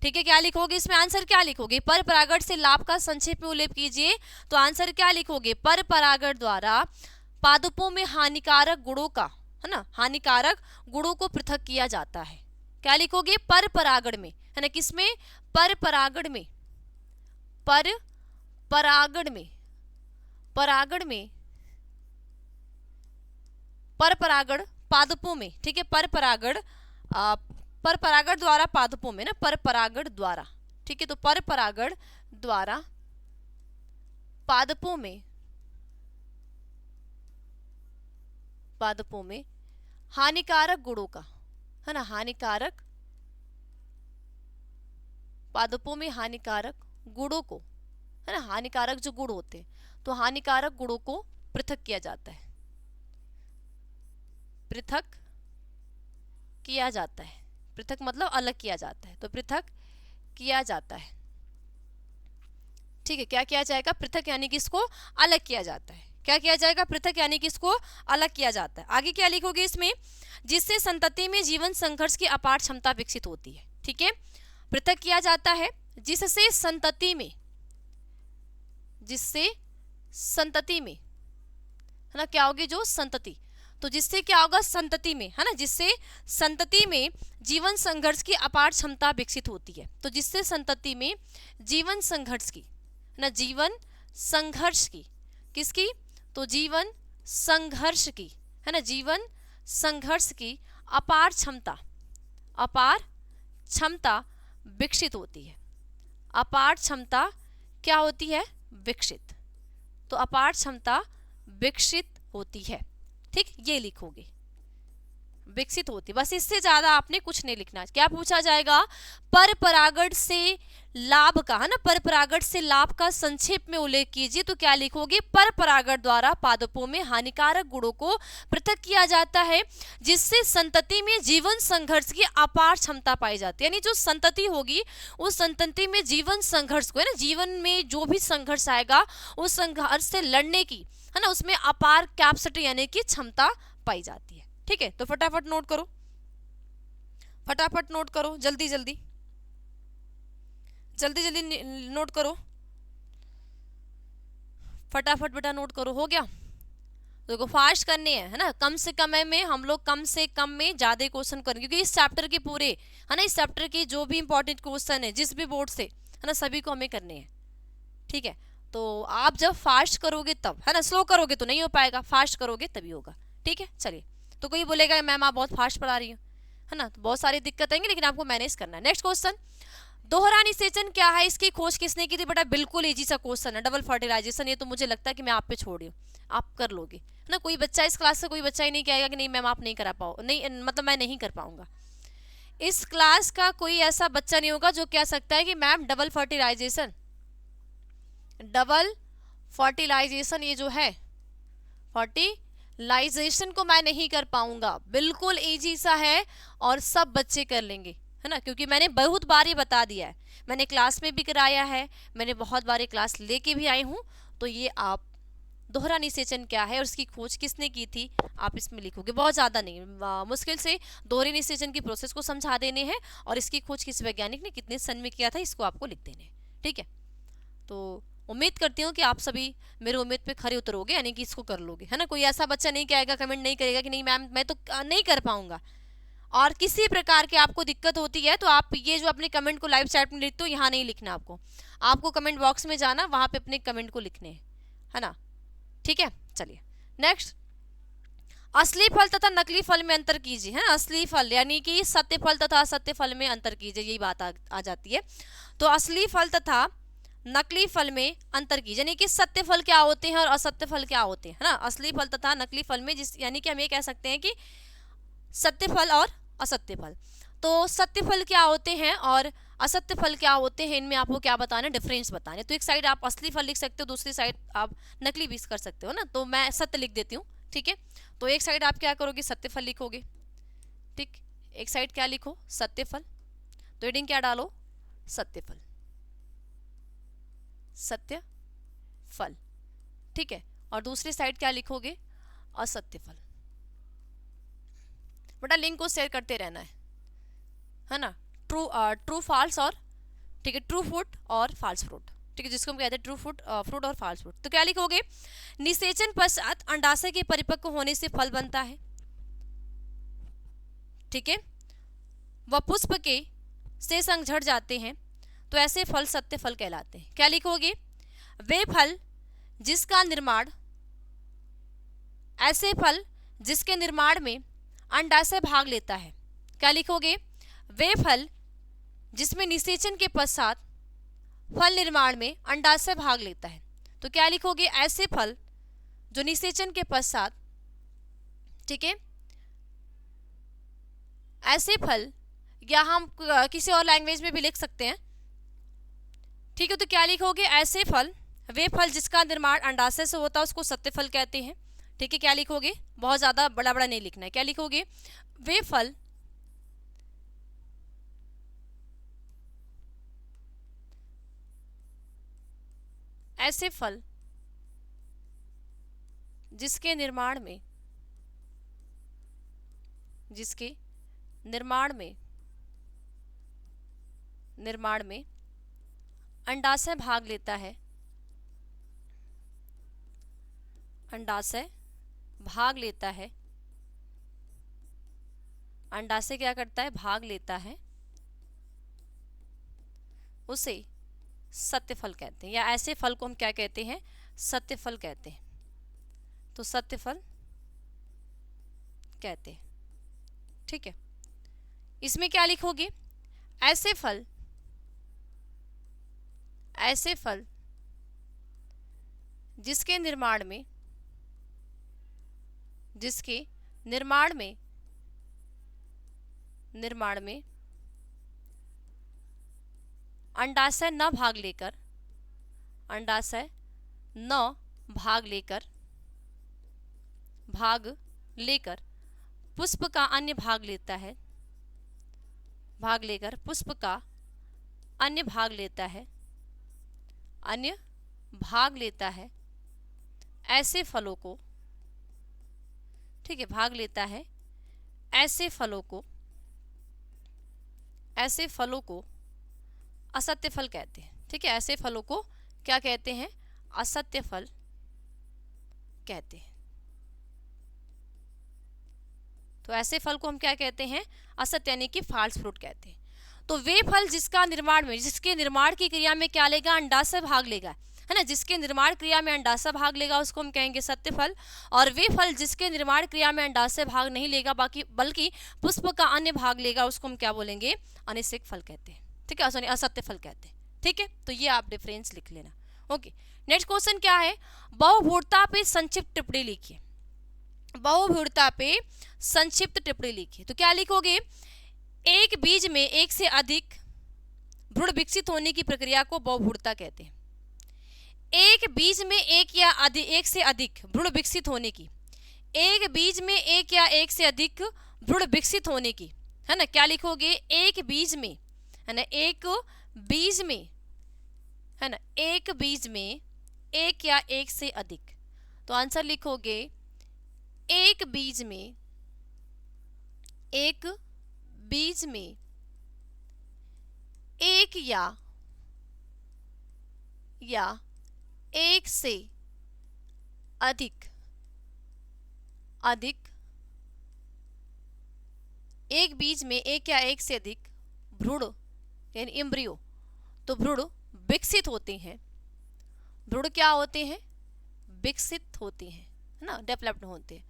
ठीक है, क्या लिखोगे इसमें? आंसर क्या लिखोगे? पर परागण से लाभ का संक्षेप में उल्लेख कीजिए। तो आंसर क्या लिखोगे? पर परागण द्वारा पादपों में हानिकारक गुणों का, है ना, हानिकारक गुणों को पृथक किया जाता है। क्या लिखोगे? पर परागण में, है ना, किसमें? पर परागण में, पर परागण पादपों में। ठीक है, पर परागण द्वारा पादपों में ना, पर परागण द्वारा। ठीक है, तो पर परागण द्वारा पादपों में हानिकारक गुणों का, है ना, पादपों में हानिकारक गुणों को, है ना, हानिकारक जो गुण होते हैं, तो हानिकारक गुणों को पृथक किया जाता है। पृथक मतलब अलग किया जाता है। तो पृथक किया जाता है। ठीक है, क्या किया जाएगा? पृथक यानी कि इसको अलग किया जाता है। क्या किया जाएगा? पृथक, यानी कि इसको अलग किया जाता है। आगे क्या लिखोगे इसमें? जिससे संतति में जीवन संघर्ष की अपार क्षमता विकसित होती है। ठीक है, पृथक किया जाता है जिससे संतति में, जिससे संतति में, है ना, क्या होगी? जो संतति, तो जिससे क्या होगा? संतति में, है ना, जिससे संतति में जीवन संघर्ष की अपार क्षमता विकसित होती है। तो जिससे संतति में जीवन संघर्ष की, है ना, जीवन संघर्ष की, किसकी? तो जीवन संघर्ष की, है ना, जीवन संघर्ष की अपार क्षमता, अपार क्षमता विकसित होती है। अपार क्षमता क्या होती है? विकसित। तो अपार क्षमता विकसित होती है। ठीक, ये लिखोगे, विकसित होती, बस इससे ज्यादा आपने कुछ नहीं लिखना। क्या पूछा जाएगा? पर परागण से लाभ का, है ना, पर परागण से लाभ का संक्षेप में उल्लेख कीजिए। तो क्या लिखोगे? पर परागण द्वारा पादपों में हानिकारक गुणों को पृथक किया जाता है जिससे संतति में जीवन संघर्ष की अपार क्षमता पाई जाती है। यानी जो संतति होगी उस संतति में जीवन संघर्ष को, है ना, जीवन में जो भी संघर्ष आएगा उस संघर्ष से लड़ने की, है ना, उसमें अपार कैपेसिटी यानी कि क्षमता पाई जाती है। ठीक है, तो फटाफट नोट करो, फटाफट नोट करो, जल्दी जल्दी जल्दी जल्दी नोट करो, फटाफट बेटा नोट करो। हो गया? देखो फास्ट करने हैं, है ना, कम से कम में हम लोग कम से कम में ज्यादा क्वेश्चन करेंगे क्योंकि इस चैप्टर के पूरे, है ना, इस चैप्टर के जो भी इंपॉर्टेंट क्वेश्चन है जिस भी बोर्ड से, है ना, सभी को हमें करने हैं। ठीक है, तो आप जब फास्ट करोगे तब, है ना, स्लो करोगे तो नहीं हो पाएगा, फास्ट करोगे तभी होगा। ठीक है, चलिए। तो कोई बोलेगा मैम आप बहुत फास्ट पढ़ा रही हो, है ना, तो बहुत सारी दिक्कत आएंगी लेकिन आपको मैनेज करना है। नेक्स्ट क्वेश्चन, दोहरा निषेचन क्या है? इसकी खोज किसने की थी? बेटा बिल्कुल इजी सा क्वेश्चन है, डबल फर्टिलाइजेशन। ये तो मुझे लगता है कि मैं आप पे छोड़ रही हूँ, आप कर लोगे, है ना। कोई बच्चा इस क्लास से, कोई बच्चा ही नहीं कहेगा कि नहीं मैम आप नहीं करा पाओ, नहीं मतलब मैं नहीं कर पाऊंगा। इस क्लास का कोई ऐसा बच्चा नहीं होगा जो कह सकता है कि ma'am double fertilization, double fertilization, ये जो है फर्टिलाइजेशन को मैं नहीं कर पाऊंगा। बिल्कुल इजी सा है और सब बच्चे कर लेंगे, है ना, क्योंकि मैंने बहुत बार ही बता दिया है, मैंने क्लास में भी कराया है, मैंने बहुत बार क्लास लेके भी आई हूँ। तो ये आप दोहरा निषेचन क्या है और उसकी खोज किसने की थी आप इसमें लिखोगे, बहुत ज़्यादा नहीं, मुश्किल से दोहरे निषेचन की प्रोसेस को समझा देने हैं और इसकी खोज किस वैज्ञानिक ने कितने सन में किया था इसको आपको लिख देने हैं। ठीक है, तो उम्मीद करती हूँ कि आप सभी मेरे उम्मीद पे खरे उतरोगे, यानी कि इसको कर लोगे, है ना। कोई ऐसा बच्चा नहीं कहेगा, कमेंट नहीं करेगा कि नहीं मैम मैं तो नहीं कर पाऊंगा। और किसी प्रकार की आपको दिक्कत होती है तो आप ये जो अपने कमेंट को लाइव चैट में लिखते हो यहाँ नहीं लिखना, आपको कमेंट बॉक्स में जाना, वहाँ पे अपने कमेंट को लिखने हैं, है ना। ठीक है, चलिए नेक्स्ट, असली फल तथा नकली फल में अंतर कीजिए, है ना। असली फल यानी कि सत्य फल तथा असत्य फल में अंतर कीजिए, यही बात आ जाती है। तो असली फल तथा नकली फल में अंतर कीजिए, यानी कि सत्य फल क्या होते हैं और असत्य फल क्या होते हैं, है ना। असली फल तथा नकली फल में जिस, यानी कि हम ये कह सकते हैं कि सत्य फल और असत्य फल। तो सत्य फल क्या होते हैं और असत्य फल क्या होते हैं, इनमें आपको क्या बताना, डिफरेंस बताना है। तो एक साइड आप असली फल लिख सकते हो, दूसरी साइड आप नकली भी कर सकते हो ना। तो मैं सत्य लिख देती हूँ, ठीक है। तो एक साइड आप क्या करोगे, सत्य फल लिखोगे, ठीक। एक साइड क्या लिखो, सत्य फल, तो हेडिंग क्या डालो, सत्य फल, सत्य फल, ठीक है। और दूसरी साइड क्या लिखोगे, असत्य फल। बेटा लिंक को शेयर करते रहना है ना। ट्रू फॉल्स और, ठीक है, ट्रू फ्रूट और फॉल्स फ्रूट, ठीक है, जिसको हम कहते हैं ट्रू फ्रूट और फॉल्स फ्रूट। तो क्या लिखोगे, निषेचन पश्चात अंडाशय के परिपक्व होने से फल बनता है, ठीक है, वह पुष्प के से संग झड़ जाते हैं, तो ऐसे फल सत्य फल कहलाते हैं। क्या लिखोगे, वे फल जिसका निर्माण, ऐसे फल जिसके निर्माण में अंडाशय भाग लेता है। क्या लिखोगे, वे फल जिसमें निषेचन के पश्चात फल निर्माण में अंडाशय भाग लेता है। तो क्या लिखोगे, ऐसे फल जो निषेचन के पश्चात, ठीक है, ऐसे फल, या हम किसी और लैंग्वेज में भी लिख सकते हैं, ठीक है। तो क्या लिखोगे, ऐसे फल, वे फल जिसका निर्माण अंडाशय से होता है उसको सत्य फल कहते हैं, ठीक है। क्या लिखोगे, बहुत ज्यादा बड़ा बड़ा नहीं लिखना है। क्या लिखोगे, वे फल ऐसे फल जिसके निर्माण में निर्माण में अंडाशय भाग लेता है, अंडाशय भाग लेता है, अंडाशय क्या करता है, भाग लेता है, उसे सत्यफल कहते हैं। या ऐसे फल को हम क्या कहते हैं, सत्यफल कहते हैं। तो सत्यफल कहते हैं। ठीक है, इसमें क्या लिखोगे, ऐसे फल जिसके निर्माण में अंडाशय न भाग लेकर पुष्प का अन्य भाग लेता है, ऐसे फलों को, ठीक है, भाग लेता है, ऐसे फलों को असत्य फल कहते हैं। ठीक है, ऐसे फलों को क्या कहते हैं, असत्य फल कहते हैं। तो ऐसे फल को हम क्या कहते हैं, असत्य यानी कि फॉल्स फ्रूट कहते हैं। तो वे फल जिसके निर्माण की क्रिया में क्या लेगा, अंडाशय भाग लेगा, है ना, जिसके निर्माण क्रिया में अंडाशय भाग लेगा उसको हम कहेंगे सत्य फल। और वे फल जिसके निर्माण क्रिया में अंडाशय भाग नहीं लेगा बल्कि पुष्प का अन्य भाग लेगा उसको हम क्या बोलेंगे, अनिषेक फल कहते हैं। ठीक है, सॉरी, असत्य फल कहते हैं। ठीक है, तो ये आप डिफरेंस लिख लेना। ओके, नेक्स्ट क्वेश्चन क्या है, बहुभुरता पे संक्षिप्त टिप्पणी लिखिए। बहुभुरता पे संक्षिप्त टिप्पणी लिखिए। तो क्या लिखोगे, एक बीज में एक से अधिक भ्रूण विकसित होने की प्रक्रिया को बहुभुरता कहते हैं। एक बीज में एक से अधिक भ्रूण विकसित होने की, एक बीज में एक या एक से अधिक भ्रूण विकसित होने की, है ना, क्या लिखोगे, एक बीज में, है ना, एक बीज में, है ना, एक बीज में एक या एक से अधिक। तो आंसर लिखोगे, एक बीज में एक या एक से अधिक एक बीज में एक या एक से अधिक भ्रूण यानी एम्ब्रियो, तो भ्रूण विकसित होते हैं। भ्रूण क्या होते हैं, विकसित होते हैं, है ना, डेवलप्ड होते हैं।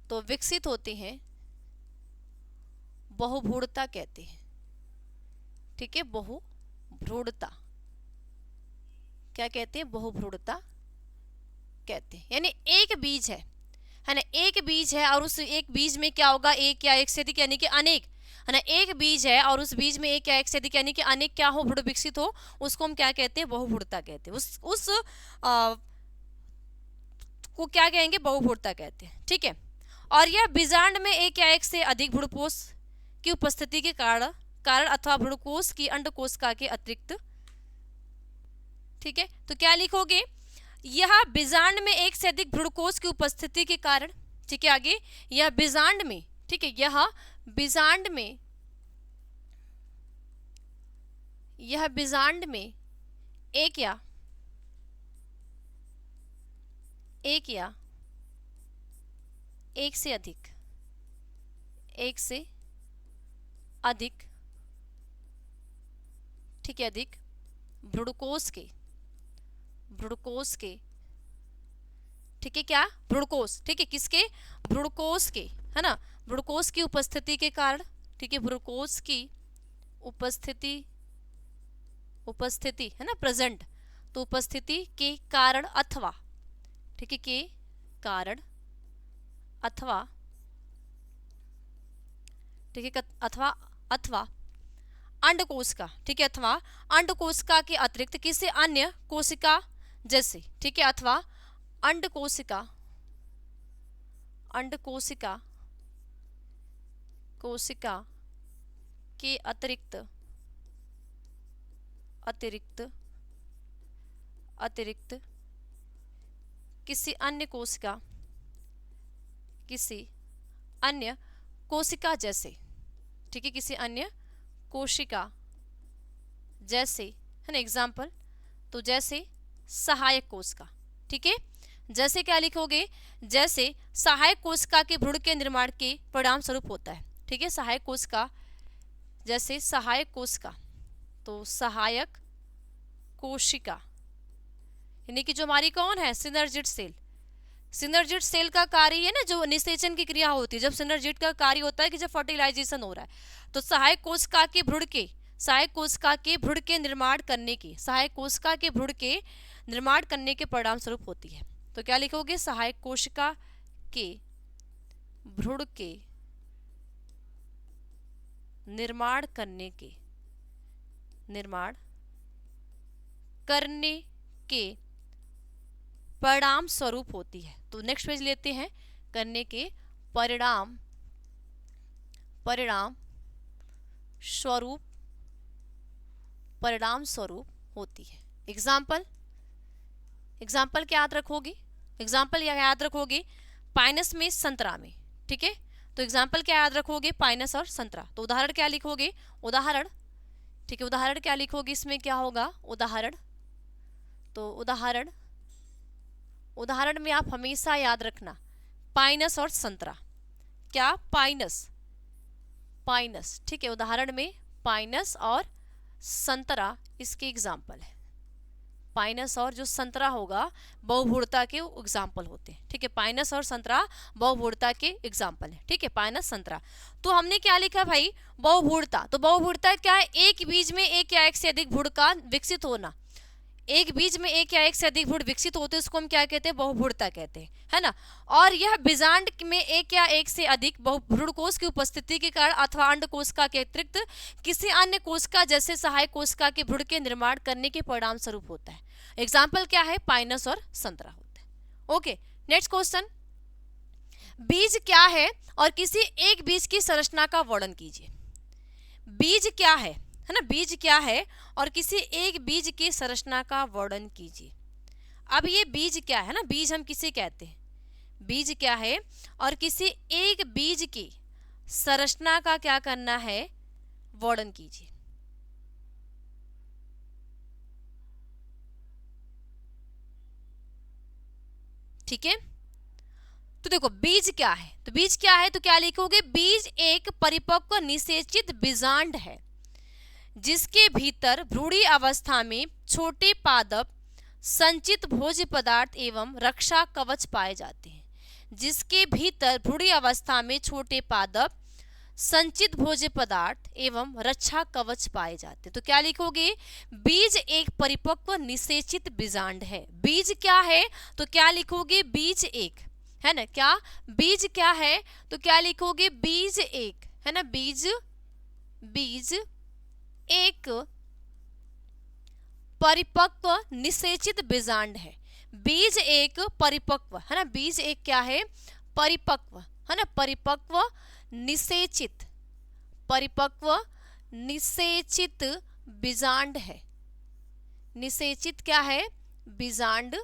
तो विकसित होते हैं, बहुभ्रूणता कहते हैं। ठीक है, बहुभ्रूणता क्या कहते हैं, बहुभ्रूणता कहते हैं। यानी एक बीज है ना, एक बीज है और उस एक बीज में क्या होगा, एक या एक से अधिक यानी कि अनेक, है ना, एक बीज है और उस बीज में एक या एक से अधिक यानी कि अनेक क्या हो, भ्रूण विकसित हो, उसको हम क्या कहते हैं, बहुभ्रूणता कहते हैं। उस को क्या कहेंगे, बहुभ्रूणता कहते हैं। ठीक है, और यह बीजांड में एक या एक से अधिक भ्रूणपोष की उपस्थिति के कारण अथवा भ्रूणकोश की अंडकोशिका के अतिरिक्त। ठीक है, तो क्या लिखोगे, यह बीजांड में एक से अधिक भ्रूणकोश की उपस्थिति के कारण। ठीक है, आगे, यह बीजांड में, ठीक है, यह बीजांड में एक या एक से अधिक, ठीक है, अधिक भ्रूणकोश के, ठीक है, क्या, भ्रूणकोश, ठीक है, किसके, भ्रूणकोश के, है ना, भ्रूणकोश की उपस्थिति के कारण। ठीक है, भ्रूणकोश की उपस्थिति है ना, प्रेजेंट, तो उपस्थिति के कारण अथवा, ठीक है, के कारण अथवा, ठीक है, अथवा अंडकोशिका, ठीक है, अथवा अंडकोशिका के अतिरिक्त किसी अन्य कोशिका जैसे, ठीक है, अथवा अंडकोशिका के अतिरिक्त किसी अन्य कोशिका किसी अन्य कोशिका जैसे, ठीक है, किसी अन्य कोशिका जैसे, है ना, एग्जाम्पल, तो जैसे सहायक कोशिका, ठीक है, जैसे क्या लिखोगे, जैसे सहायक कोशिका के भ्रूण के निर्माण के परिणाम स्वरूप होता है, ठीक है, सहायक कोशिका, जैसे सहायक कोशिका, तो सहायक कोशिका यानी कि जो हमारी कौन है, सिनर्जिड सेल। सिनर्जिड सेल का कार्य है ना, जो निषेचन की क्रिया होती है, जब सिनर्जिड का कार्य होता है कि जब फर्टिलाइजेशन हो रहा है, तो सहायक कोशिका के भ्रूण के, सहायक कोशिका के भ्रूण के निर्माण करने की, सहायक कोशिका के भ्रूण के निर्माण करने के परिणाम स्वरूप होती है। तो क्या लिखोगे, सहायक कोशिका के भ्रूण के निर्माण करने के, निर्माण करने के परिणाम स्वरूप होती है। तो नेक्स्ट पेज लेते हैं, करने के परिणाम, परिणाम स्वरूप, परिणाम स्वरूप होती है। एग्जाम्पल, एग्जाम्पल क्या याद रखोगे, एग्जाम्पल याद रखोगे पाइनस में, संतरा में, ठीक है, तो एग्जाम्पल क्या याद रखोगे, पाइनस और संतरा। तो उदाहरण क्या लिखोगे, उदाहरण, ठीक है, उदाहरण क्या लिखोगे, इसमें क्या होगा, उदाहरण, तो उदाहरण, उदाहरण में आप हमेशा याद रखना पाइनस और संतरा, क्या, पाइनस, पाइनस, ठीक है, उदाहरण में पाइनस और संतरा इसके एग्जाम्पल है। पाइनस और जो संतरा होगा बहुभुरता के एग्जाम्पल होते हैं, ठीक है, पाइनस और संतरा बहुभुरता के एग्जाम्पल है, ठीक है, पाइनस संतरा। तो हमने क्या लिखा भाई, बहुभुरता, तो बहुभुरता क्या है, एक बीज में एक या एक से अधिक भ्रूण का विकसित होना, एक बीज में एक या एक से अधिक भ्रूण विकसित होते हैं, उसको हम क्या कहते हैं, बहुभुरता कहते हैं, है ना। और यह बीजांड में एक या एक से अधिक भ्रूणकोश की उपस्थिति के कारण अथवा अंड कोशिका के अतिरिक्त किसी अन्य कोशिका जैसे सहायक कोशिका के भ्रूण के निर्माण करने के परिणाम स्वरूप होता है। एग्जाम्पल क्या है, पाइनस और संतरा होता है। ओके, नेक्स्ट क्वेश्चन, बीज क्या है और किसी एक बीज की संरचना का वर्णन कीजिए। बीज क्या है ना, बीज क्या है और किसी एक बीज की संरचना का वर्णन कीजिए। अब ये बीज क्या है ना, बीज हम किसे कहते हैं, बीज क्या है और किसी एक बीज की संरचना का क्या करना है, वर्णन कीजिए। ठीक है, तो देखो बीज क्या है, तो बीज क्या है, तो क्या लिखोगे, बीज एक परिपक्व निषेचित बीजांड है जिसके भीतर भ्रूणी अवस्था में छोटे पादप, संचित भोज्य पदार्थ एवं रक्षा कवच पाए जाते हैं। जिसके भीतर भ्रूणी अवस्था में छोटे पादप, संचित भोज्य पदार्थ एवं रक्षा कवच पाए जाते हैं। तो क्या लिखोगे, बीज एक परिपक्व निषेचित बीजांड है। बीज क्या है, तो क्या लिखोगे, बीज एक, है ना, क्या, बीज क्या है, तो क्या लिखोगे, बीज एक, है ना, बीज, बीज एक परिपक्व निषेचित बीजांड है। बीज एक परिपक्व, है ना, बीज एक क्या है, परिपक्व, है ना, परिपक्व निषेचित, परिपक्व निषेचित बीजांड है। निषेचित क्या है, बीजांड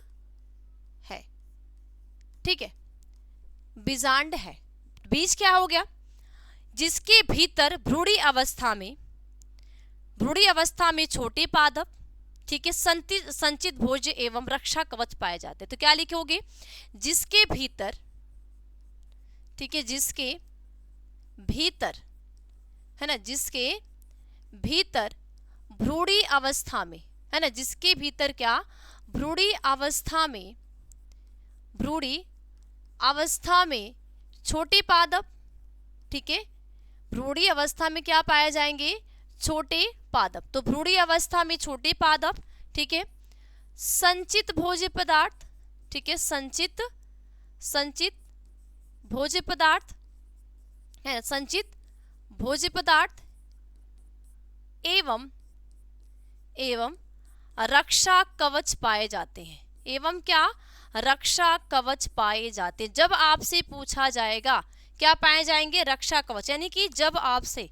है, ठीक है, बीजांड है। बीज क्या हो गया, जिसके भीतर भ्रूणी अवस्था में, भ्रूणी अवस्था में छोटे पादप, ठीक है, संचित भोज्य एवं रक्षा कवच पाए जाते हैं। तो क्या लिखोगे, जिसके भीतर, ठीक है, जिसके भीतर, है ना, जिसके भीतर भ्रूणी अवस्था में, है ना, जिसके भीतर क्या, भ्रूणी अवस्था में, भ्रूणी अवस्था में छोटे पादप, ठीक है, भ्रूणी अवस्था में क्या पाए जाएंगे, छोटे पादप। तो भ्रूणी अवस्था में छोटे पादप, ठीक है, संचित भोज्य पदार्थ, ठीक है, संचित, संचित भोज्य पदार्थ है, संचित भोज्य पदार्थ एवं, एवं रक्षा कवच पाए जाते हैं। एवं क्या, रक्षा कवच पाए जाते हैं। जब आपसे पूछा जाएगा क्या पाए जाएंगे, रक्षा कवच, यानी कि जब आपसे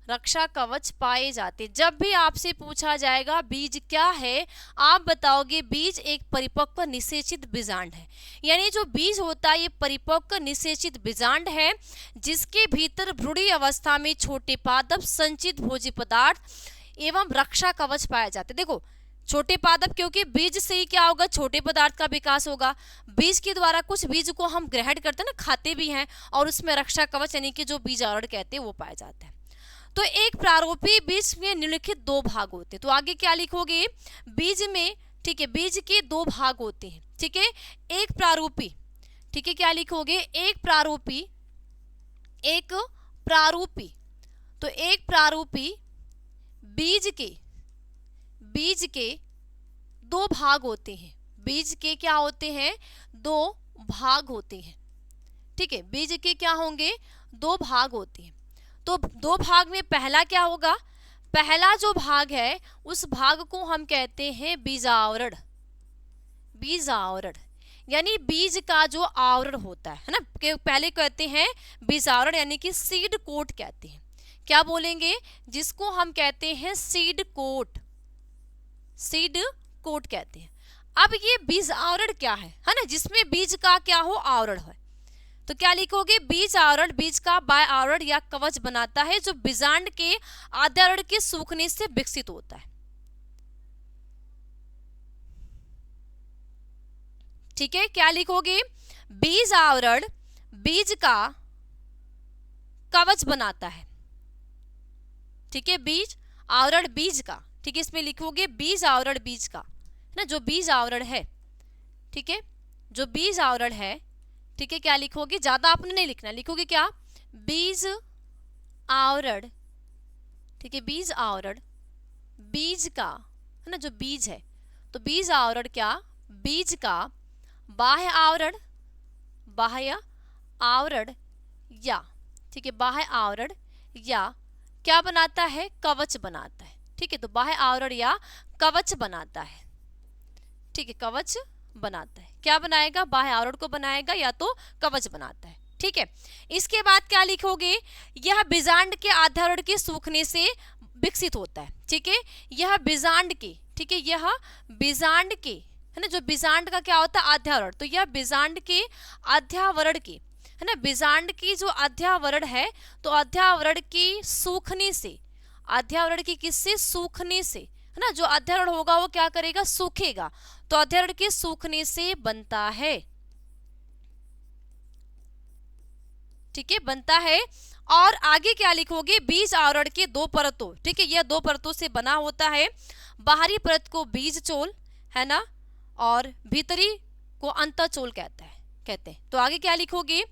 रक्षा कवच पाए जाते। जब भी आपसे पूछा जाएगा बीज क्या है, आप बताओगे बीज एक परिपक्व निषेचित बीजांड है। यानी जो बीज होता है ये परिपक्व निषेचित बीजांड है, जिसके भीतर भ्रूणी अवस्था में छोटे पादप, संचित भोज्य पदार्थ एवं रक्षा कवच पाए जाते। देखो छोटे पादप, क्योंकि बीज से ही क्या होगा, छोटे पदार्थ का विकास होगा। बीज के द्वारा कुछ बीज को हम ग्रहण करते हैं ना, खाते भी हैं, और उसमें रक्षा कवच यानी कि जो बीज आवरण कहते हैं वो पाए जाते हैं। तो एक प्रारूपी बीज में निम्नलिखित दो भाग होते हैं। तो आगे क्या लिखोगे, बीज में, ठीक है, बीज के दो भाग होते हैं, ठीक है, एक प्रारूपी, ठीक है, क्या लिखोगे, एक प्रारूपी, एक प्रारूपी। तो एक प्रारूपी बीज के दो भाग होते हैं। बीज के क्या होते हैं, दो भाग होते हैं, ठीक है, बीज के क्या होंगे, दो भाग होते हैं। तो दो भाग में पहला क्या होगा, पहला जो भाग है उस भाग को हम कहते हैं बीजावरण। बीजावरण यानी बीज का जो आवरण होता है ना, पहले कहते हैं बीजावरण यानी कि सीड कोट कहते हैं। क्या बोलेंगे, जिसको हम कहते हैं सीड कोट, सीड कोट कहते हैं। अब ये बीज आवरण क्या है ना, जिसमें बीज का क्या हो, आवरण है। तो क्या लिखोगे, बीज आवरण बीज का बाह्य आवरण या कवच बनाता है, जो बीजांड के आद्यावरण के सूखने से विकसित होता है। ठीक है, क्या लिखोगे, बीज आवरण बीज का कवच बनाता है, ठीक है, बीज आवरण बीज का, ठीक है, इसमें लिखोगे बीज आवरण बीज का ना, जो बीज आवरण है, ठीक है, जो बीज आवरण है, ठीक है, क्या लिखोगे, ज्यादा आपने नहीं लिखना, लिखोगे क्या, बीज आवरण, ठीक है, बीज आवरण बीज का है ना, जो बीज है, तो बीज आवरण क्या, बीज का बाह्य आवरण, बाह्य आवरण या, ठीक है, बाह्य आवरण या क्या बनाता है, कवच बनाता है, ठीक है, तो बाह्य आवरण या कवच बनाता है, ठीक है, कवच बनाता है। क्या बनाएगा, बाह्य आवरण को बनाएगा या तो कवच बनाता है, ठीक है। इसके बाद क्या लिखोगे, यह बीजांड के आद्यावरण के सूखने से विकसित होता है, ठीक है, यह बीजांड के, ठीक है, यह बीजांड के है ना, जो बीजांड का क्या होता है, आद्यावरण, तो यह बीजांड के आद्यावरण के है ना, बीजांड की जो आद्यावरण है, तो आद्यावरण की सूखने से, आद्यावरण की किससे, सूखने से है ना, जो अध्यावरण होगा वो क्या करेगा, सूखेगा, तो अध्यावरण के सूखने से बनता है, ठीक है, बनता है। और आगे क्या लिखोगे, बीज आवरण के दो परतों, ठीक है, यह दो परतों से बना होता है। बाहरी परत को बीज चोल है ना, और भीतरी को अंतःचोल कहते हैं। तो आगे क्या लिखोगे,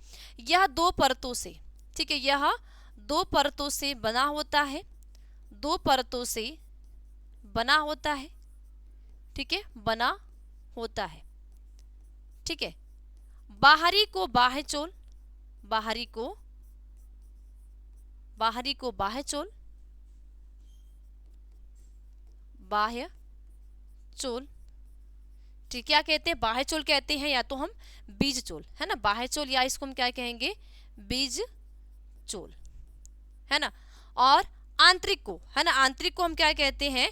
यह दो परतों से, ठीक है, यह दो परतों से बना होता है, दो परतों से बना होता है, ठीक है, बना होता है, ठीक है। बाहरी को बाह्य चोल, बाहरी को बाह्य चोल, बाह्य चोल, ठीक, क्या कहते हैं, बाह्य चोल कहते हैं, या तो हम बीज चोल है ना, बाह्य चोल, या इसको हम क्या कहेंगे, बीज चोल है ना। और आंतरिक को है ना, आंतरिक को हम क्या कहते हैं,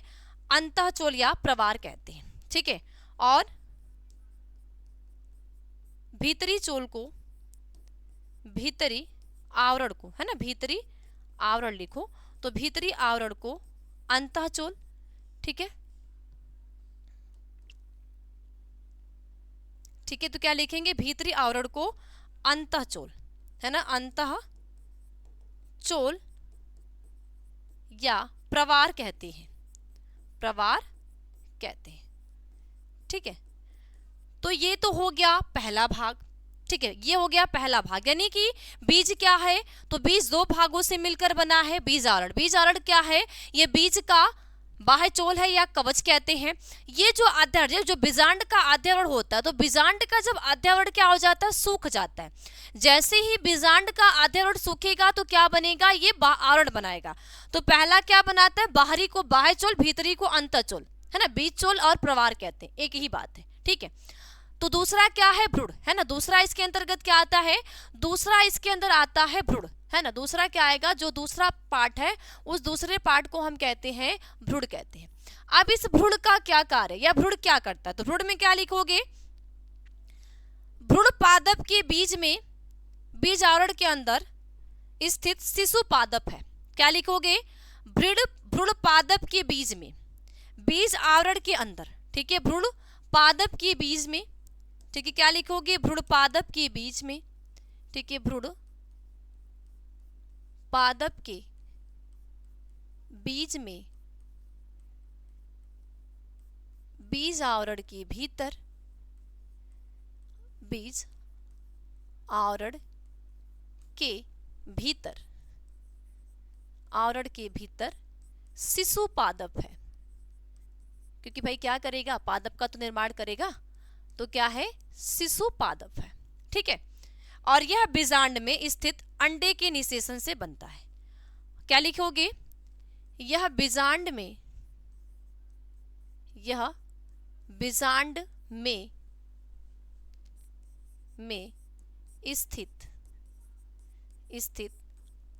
अंतःचोल या प्रवार कहते हैं, ठीक है। और भीतरी चोल को, भीतरी आवरण को है ना, भीतरी आवरण लिखो, तो भीतरी आवरण को अंतःचोल, ठीक है, ठीक है, तो क्या लिखेंगे, भीतरी आवरण को अंतःचोल है ना, अंतःचोल या प्रवार कहते हैं, प्रवार कहते हैं, ठीक है। तो ये तो हो गया पहला भाग, ठीक है, ये हो गया पहला भाग, यानी कि बीज क्या है, तो बीज दो भागों से मिलकर बना है, बीज आवरण। बीज आवरण क्या है, ये बीज का बाह्य चोल है या कवच कहते हैं। ये जो आद्यावरण, जो बीजांड का आद्यावरण होता है, तो बीजांड का जब आद्यावरण क्या हो जाता है, सूख जाता है। जैसे ही बीजांड का आद्यावरण सूखेगा तो क्या बनेगा, ये आवरण बनाएगा। तो पहला क्या बनाता है, बाहरी को बाह्य चोल, भीतरी को अंतःचोल है ना, बीज चोल और प्रवार कहते हैं, एक ही बात है, ठीक है। तो दूसरा क्या है, भ्रूण है ना, दूसरा इसके अंतर्गत क्या आता है, दूसरा इसके अंदर आता है भ्रूण है ना। दूसरा क्या आएगा, जो दूसरा पार्ट है उस दूसरे पार्ट को हम कहते हैं भ्रूण कहते हैं। अब इस भ्रूण का क्या कार्य या भ्रूण क्या करता है, तो भ्रूण में क्या लिखोगे, भ्रूण पादप के बीज में, बीज आवरण के अंदर स्थित शिशु पादप है। क्या लिखोगे, भ्रूण पादप के बीज में, बीज आवरण के अंदर, ठीक है, भ्रूण पादप के बीज में, ठीक है, क्या लिखोगे, भ्रूण पादप के बीज में, ठीक है, भ्रूण पादप के बीज में, बीज आवरण के भीतर, बीज आवरण के भीतर, आवरण के भीतर शिशु पादप है। क्योंकि भाई क्या करेगा, पादप का तो निर्माण करेगा, तो क्या है, शिशु पादप है। ठीक है, और यह बीजांड में स्थित अंडे के निषेचन से बनता है। क्या लिखोगे, यह बीजांड में, यह बीजांड में स्थित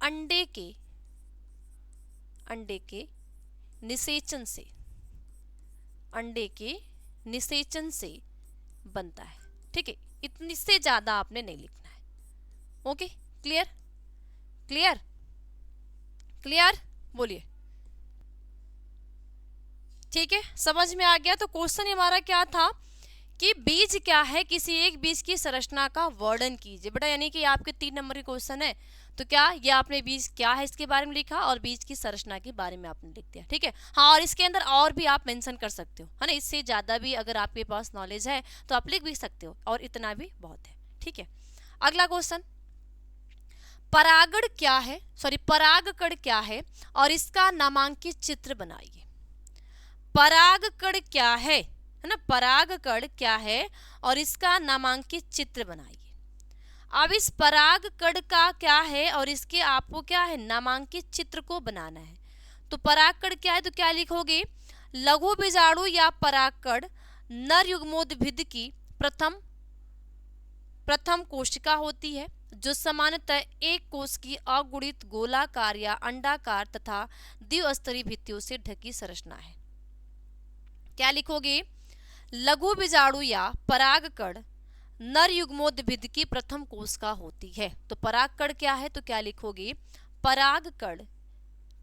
अंडे के निषेचन से, अंडे के निषेचन से बनता है। ठीक है, इतनी से ज्यादा आपने नहीं लिखना है। ओके, क्लियर क्लियर क्लियर, बोलिए। ठीक है, समझ में आ गया। तो क्वेश्चन हमारा क्या था कि बीज क्या है, किसी एक बीज की संरचना का वर्णन कीजिए। बेटा यानी कि आपके 3 नंबर के क्वेश्चन है, तो क्या ये आपने बीज क्या है इसके बारे में लिखा और बीज की संरचना के बारे में आपने लिख दिया। ठीक है, हाँ, और इसके अंदर और भी आप मेंशन कर सकते हो, है ना। इससे ज्यादा भी अगर आपके पास नॉलेज है तो आप लिख भी सकते हो, और इतना भी बहुत है। ठीक है, अगला क्वेश्चन, परागण क्या है, सॉरी परागकण क्या है और इसका नामांकित चित्र बनाइए। परागकण क्या है ना, परागकण क्या है और इसका नामांकित चित्र बनाइए। अब इस परागकण का क्या है और इसके आपको क्या है, नामांकित चित्र को बनाना है। तो परागकण क्या है, तो क्या लिखोगे, लघु बीजाणु या परागकण नर युग्मोद्भिद की प्रथम कोशिका होती है, जो सामान्यतः एक कोश की अगुणित गोलाकार या अंडाकार तथा द्विस्तरीय भित्तियों से ढकी संरचना है। क्या लिखोगे, लघु बीजाणु या परागकण नर युग्मोद्भिद की प्रथम कोशिका होती है। तो परागकण क्या है, तो क्या लिखोगे, परागकण,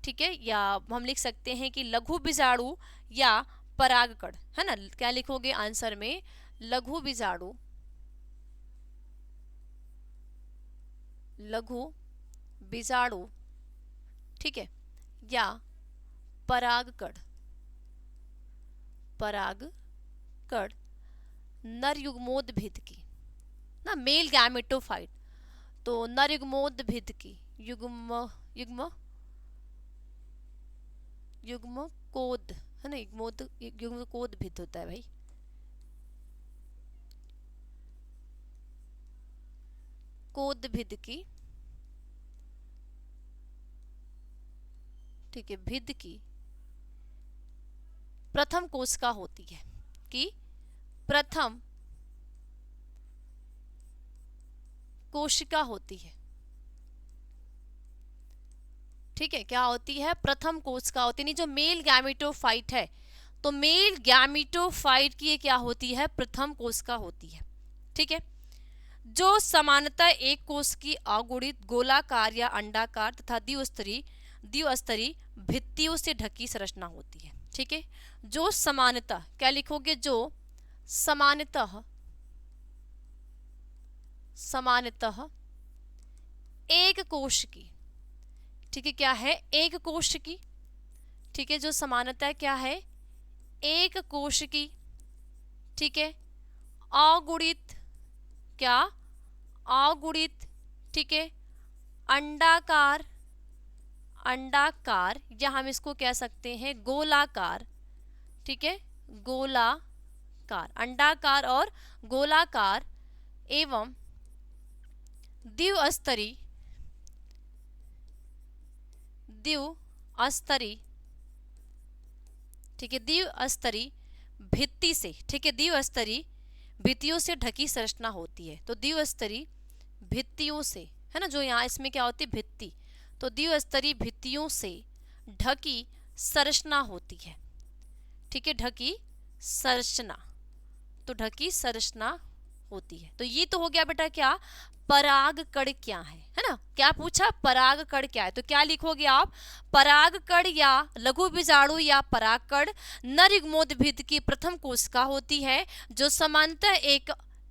ठीक है, या हम लिख सकते हैं कि लघु बीजाणु या परागकण, है ना। क्या लिखोगे आंसर में, लघु बीजाणु, लघु बीजाणु, ठीक है, या परागकण, परागकण नर युग्मोद्भिद की ना, मेल गैमेटोफाइट, तो नर युग्मोद्भिद की युग्म कोद, है ना, युग्म कोद्भिद होता है भाई, कोद्भिद की, ठीक है, भिद की प्रथम कोशिका होती है, कि प्रथम कोशिका होती है। ठीक है, क्या होती है, प्रथम कोशिका होती है। नहीं, जो मेल गैमेटोफाइट है, तो मेल गैमेटोफाइट की ये क्या होती है, प्रथम कोशिका होती है। ठीक है, जो सामान्यतः एक कोश की अगुणित गोलाकार या अंडाकार तथा द्विस्तरीय भित्तियों से ढकी संरचना होती है। ठीक है, जो सामान्यतः, क्या लिखोगे, जो सामान्यतः एक कोश की, ठीक है, क्या है, एक कोश की, ठीक है, जो सामान्यतः क्या है, एक कोश की, ठीक है, अगुणित, क्या, अगुणित, ठीक है, अंडाकार, या हम इसको कह सकते हैं गोलाकार, ठीक है, गोलाकार, अंडाकार और गोलाकार एवं द्विस्तरीय, ठीक है, द्विस्तरीय भित्ति से, ठीक है, द्विस्तरीय भित्तियों से ढकी संरचना होती है। तो द्विस्तरीय भित्तियों से, है ना, जो यहाँ इसमें क्या होती है, भित्ति, तो द्विस्तरीय भित्तियों से ढकी संरचना होती है। ठीक है, ढकी संरचना, तो ढकी संरचना होती है। तो ये तो हो गया बेटा क्या, परागकण क्या है ना, क्या पूछा, परागकण क्या है, तो क्या लिखोगे आप, परागकण या लघु बीजाणु या परागकण नर युग्मोद्भिद की प्रथम कोशिका होती है, जो समानतः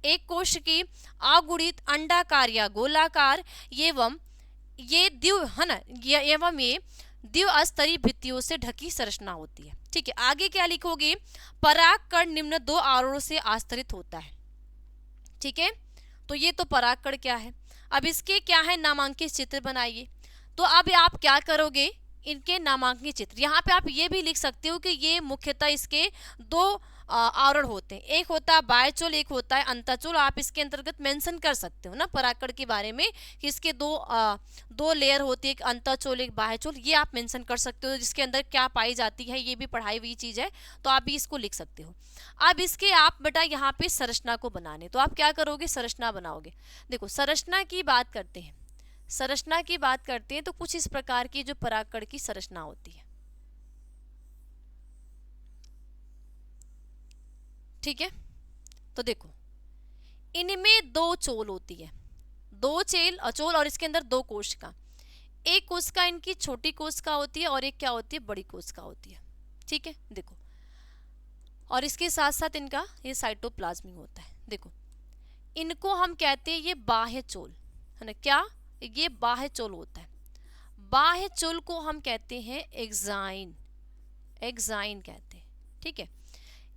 एक कोश की अगुणित अंडाकार या गोलाकार एवं ये द्वि है ना, एवं ये द्विस्तरीय भित्तियों से ढकी संरचना होती है। ठीक है, आगे क्या लिखोगे, परागकण निम्न दो आवरणों से आस्तरित होता है। ठीक है, तो ये तो परागकण क्या है। अब इसके क्या है, नामांकित चित्र बनाइए। तो अब आप क्या करोगे, इनके नामांकित चित्र, यहाँ पे आप ये भी लिख सकते हो कि ये मुख्यतः इसके दो आवरण होते हैं, एक होता है बाह्यचोल, एक होता है अंतःचोल। आप इसके अंतर्गत मेंशन कर सकते हो ना परागकण के बारे में कि इसके दो लेयर होती है, एक अंतःचोल एक बाह्यचोल, ये आप मेंशन कर सकते हो, जिसके अंदर क्या पाई जाती है ये भी पढ़ाई हुई चीज है, तो आप भी इसको लिख सकते हो। अब इसके आप बेटा यहाँ पे संरचना को बनाने, तो आप क्या करोगे, संरचना बनाओगे। देखो संरचना की बात करते हैं, संरचना की बात करते हैं तो कुछ इस प्रकार की जो परागकण की संरचना होती है। ठीक है, तो देखो इनमें दो चोल होती है, दो चोल, और इसके अंदर दो कोशिका, एक कोशिका इनकी छोटी कोशिका होती है और एक क्या होती है, बड़ी कोशिका होती है। ठीक है, देखो, और इसके साथ साथ इनका ये साइटोप्लाज्मिक होता है। देखो इनको हम कहते हैं ये बाह्य चोल, है ना, क्या, ये बाह्य चोल होता है। बाह्य चोल को हम कहते हैं एक्साइन, एक्साइन कहते हैं। ठीक है,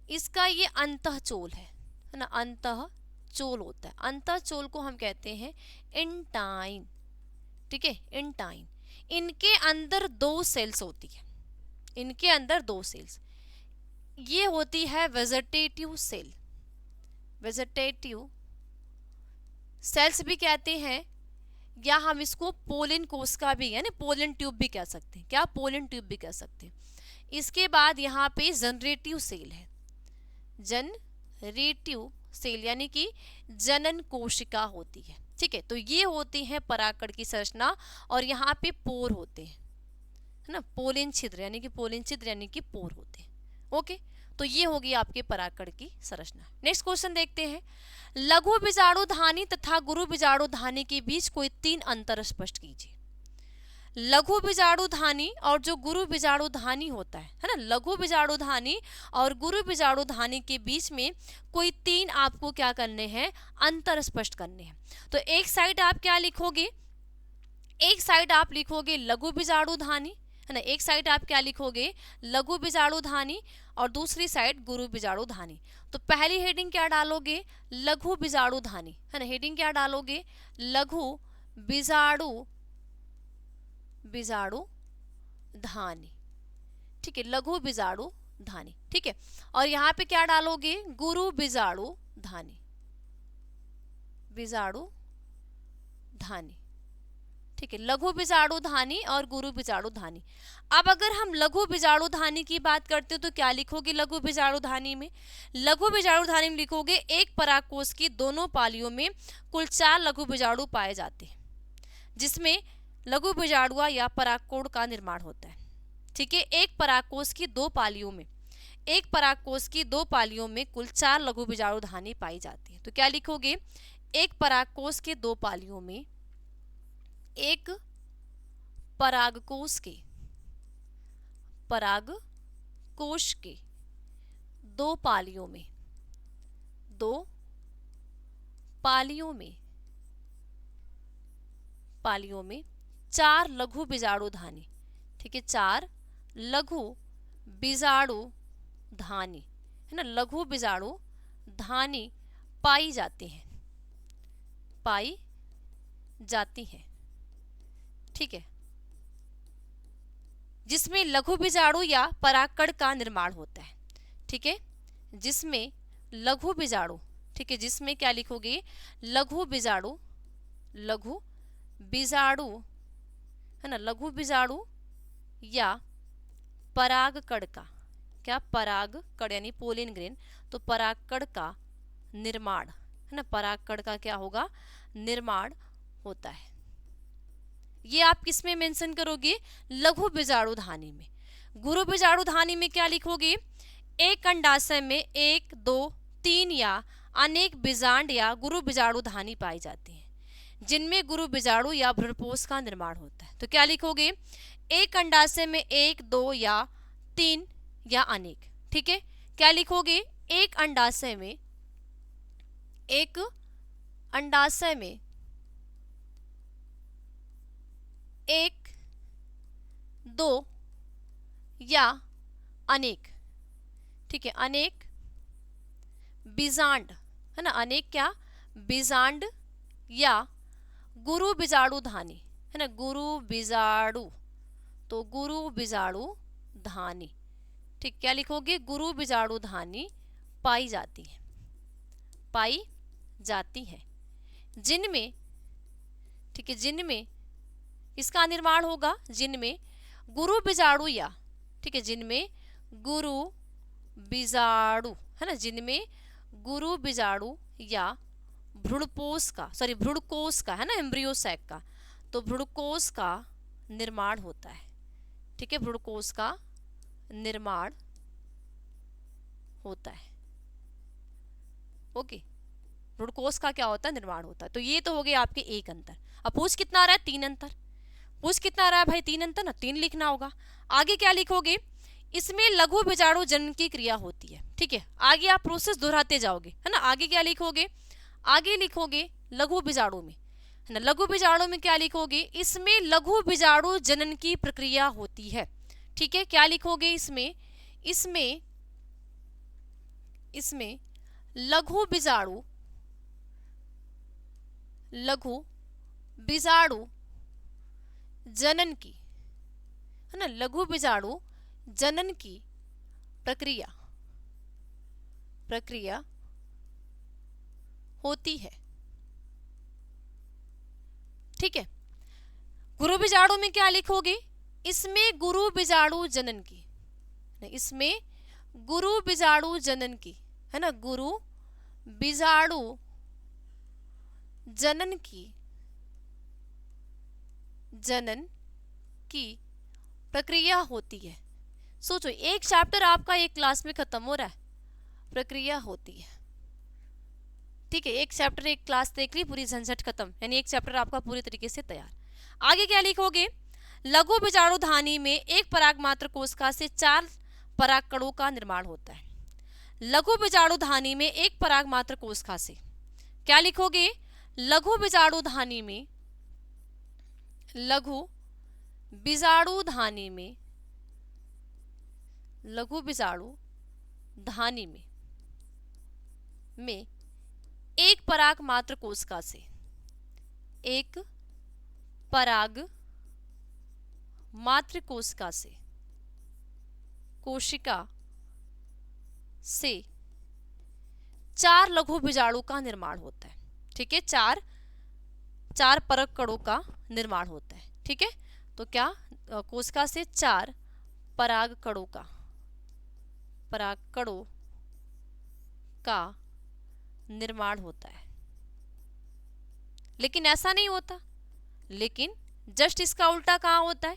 इसका ये अंतःचोल है ना, अंतःचोल होता है। अंतःचोल को हम कहते हैं इंटाइन। ठीक है, इंटाइन। इनके अंदर दो सेल्स होती है, इनके अंदर दो सेल्स, ये होती है वेजिटेटिव सेल, वेजिटेटिव सेल्स भी कहते हैं, या हम इसको पोलिन कोशिका भी, यानी पोलिन ट्यूब भी कह सकते हैं। क्या, पोलिन ट्यूब भी कह सकते हैं। इसके बाद यहाँ पे जनरेटिव सेल है, जनरेटिव सेल यानी कि जनन कोशिका होती है। ठीक है, तो ये होती है परागकण की संरचना, और यहाँ पे पोर होते हैं, है ना, पोलिन छिद्र यानी कि पोलिन छिद्र यानी कि पोर होते हैं। ओके, तो ये होगी आपके परागकण की संरचना। नेक्स्ट क्वेश्चन देखते हैं, लघु बीजाणुधानी तथा गुरु बीजाणुधानी के बीच कोई तीन अंतर स्पष्ट कीजिए। लघु बीजाणुधानी और जो गुरु बीजाणुधानी होता है ना, लघु बीजाणुधानी और गुरु बीजाणुधानी के बीच में कोई तीन आपको क्या करने हैं, अंतर स्पष्ट करने हैं। तो एक साइड आप क्या लिखोगे, एक साइड आप लिखोगे लघु बीजाणुधानी, है ना, एक साइड आप क्या लिखोगे, लघु बीजाणुधानी, और दूसरी साइड गुरु बीजाणुधानी। तो पहली हेडिंग क्या डालोगे, लघु बीजाणुधानी, है ना, हेडिंग क्या डालोगे, लघु बीजाणुधानी। ठीक है, लघु बीजाणुधानी। ठीक है, और यहाँ पे क्या डालोगे, गुरु बीजाणुधानी, बीजाणुधानी। ठीक है, लघु बीजाणुधानी और गुरु बीजाणुधानी। अब अगर हम लघु बीजाणुधानी की बात करते हो तो क्या लिखोगे, लघु बीजाणुधानी में, लघु बीजाणुधानी में लिखोगे एक परागकोश की दोनों पालियों में कुल 4 लघु बीजाणु पाए जाते हैं, जिसमें लघु बीजाणुआ या परागकोण का निर्माण होता है। ठीक है, एक परागकोश की दो पालियों में, एक परागकोश की दो पालियों में कुल 4 लघु बीजाणुधानी पाई जाती है। तो क्या लिखोगे, एक परागकोश के दो पालियों में, एक परागकोश के दो पालियों में, पालियों में 4 लघु बीजाणुधानी। ठीक है, 4 लघु बीजाणुधानी, है ना, लघु बीजाणुधानी पाई जाती हैं। ठीक है, जिसमें लघु बीजाणु या परागकण का निर्माण होता है। ठीक है, जिसमें लघु बीजाणु, ठीक है, जिसमें क्या लिखोगे, लघु बीजाणु, है ना, लघु बीजाणु या परागकण का, क्या, परागकण यानी पोलिन ग्रेन, तो परागकण का निर्माण, है ना, परागकण का क्या होगा, निर्माण होता है। ये आप किस में मेंशन करोगे? लघु बीजाणु धानी में। गुरु बीजाणु धानी में क्या लिखोगे? एक अंडाशय में 1, 2, 3 या अनेक बीजांड या गुरु बीजाणु धानी पाई जाती हैं, जिनमें गुरु बीजाणु या भ्रूणपोष का निर्माण होता है। तो क्या लिखोगे? एक अंडाशय में 1, 2 या 3 या अनेक। ठीक है, क्या लिखोगे? एक अंडाशय में 1, 2 या अनेक। ठीक है, अनेक बीजांड, है ना, अनेक क्या? बीजांड या गुरु बीजाणु धानी, है ना, गुरु बीजाणु, तो गुरु बीजाणु धानी। ठीक, क्या लिखोगे? गुरु बीजाणु धानी पाई जाती है, पाई जाती है, जिनमें, ठीक है, जिनमें इसका निर्माण होगा, जिनमें गुरु बीजाणु या, ठीक है, जिनमें गुरु बीजाणु, है ना, जिनमें गुरु बीजाणु या भ्रूणपोष का, सॉरी भ्रूणकोष का, है ना, एम्ब्रियोसैक का, तो भ्रूणकोष का निर्माण होता है। ठीक है, भ्रूणकोष का निर्माण होता है। ओके, भ्रूणकोष का क्या होता है? निर्माण होता है। तो ये तो हो गए आपके एक अंतर। अब पूछ कितना आ रहा है? 3 अंतर। पूछ कितना आ रहा है भाई? 3 अंतर ना, 3 लिखना होगा। आगे क्या लिखोगे? इसमें लघु बीजाणु जनन की क्रिया होती है। ठीक है, आगे आप प्रोसेस दोहराते जाओगे, है ना। आगे क्या लिखोगे? आगे लिखोगे लघु बीजाणु में, है ना, लघु बीजाणु में क्या लिखोगे? इसमें लघु बीजाणु जनन की प्रक्रिया होती है। ठीक है, क्या लिखोगे? इसमें इसमें इसमें लघु बीजाणु जनन की, है ना, लघु बीजाणु जनन की प्रक्रिया होती है। ठीक है, गुरु बीजाणु में क्या लिखोगे? इसमें गुरु बीजाणु जनन की, इसमें गुरु बीजाणु जनन की, है ना, गुरु बीजाणु जनन की प्रक्रिया होती है। सोचो, एक चैप्टर आपका एक क्लास में खत्म हो रहा है, प्रक्रिया होती है। ठीक है, एक चैप्टर एक क्लास देख ली, पूरी झंझट खत्म, यानी एक चैप्टर आपका पूरी तरीके से तैयार। आगे क्या लिखोगे? लघु बीजाणु धानी में एक पराग मात्र कोशिका से 4 पराग कणों का निर्माण होता है। लघु बीजाणु धानी में एक पराग मात्र कोशिका से, क्या लिखोगे? लघु बीजाणु धानी में, लघु बीजाणु धानी में, लघु बीजाणु धानी में एक पराग मात्र कोशिका से, एक पराग मात्र कोशिका से 4 लघु बीजाणु का निर्माण होता है। ठीक है, 4 पराग कणों का निर्माण होता है। ठीक है, तो क्या? कोशिका से 4 पराग कणों का निर्माण होता है। लेकिन ऐसा नहीं होता, लेकिन जस्ट इसका उल्टा कहाँ होता है?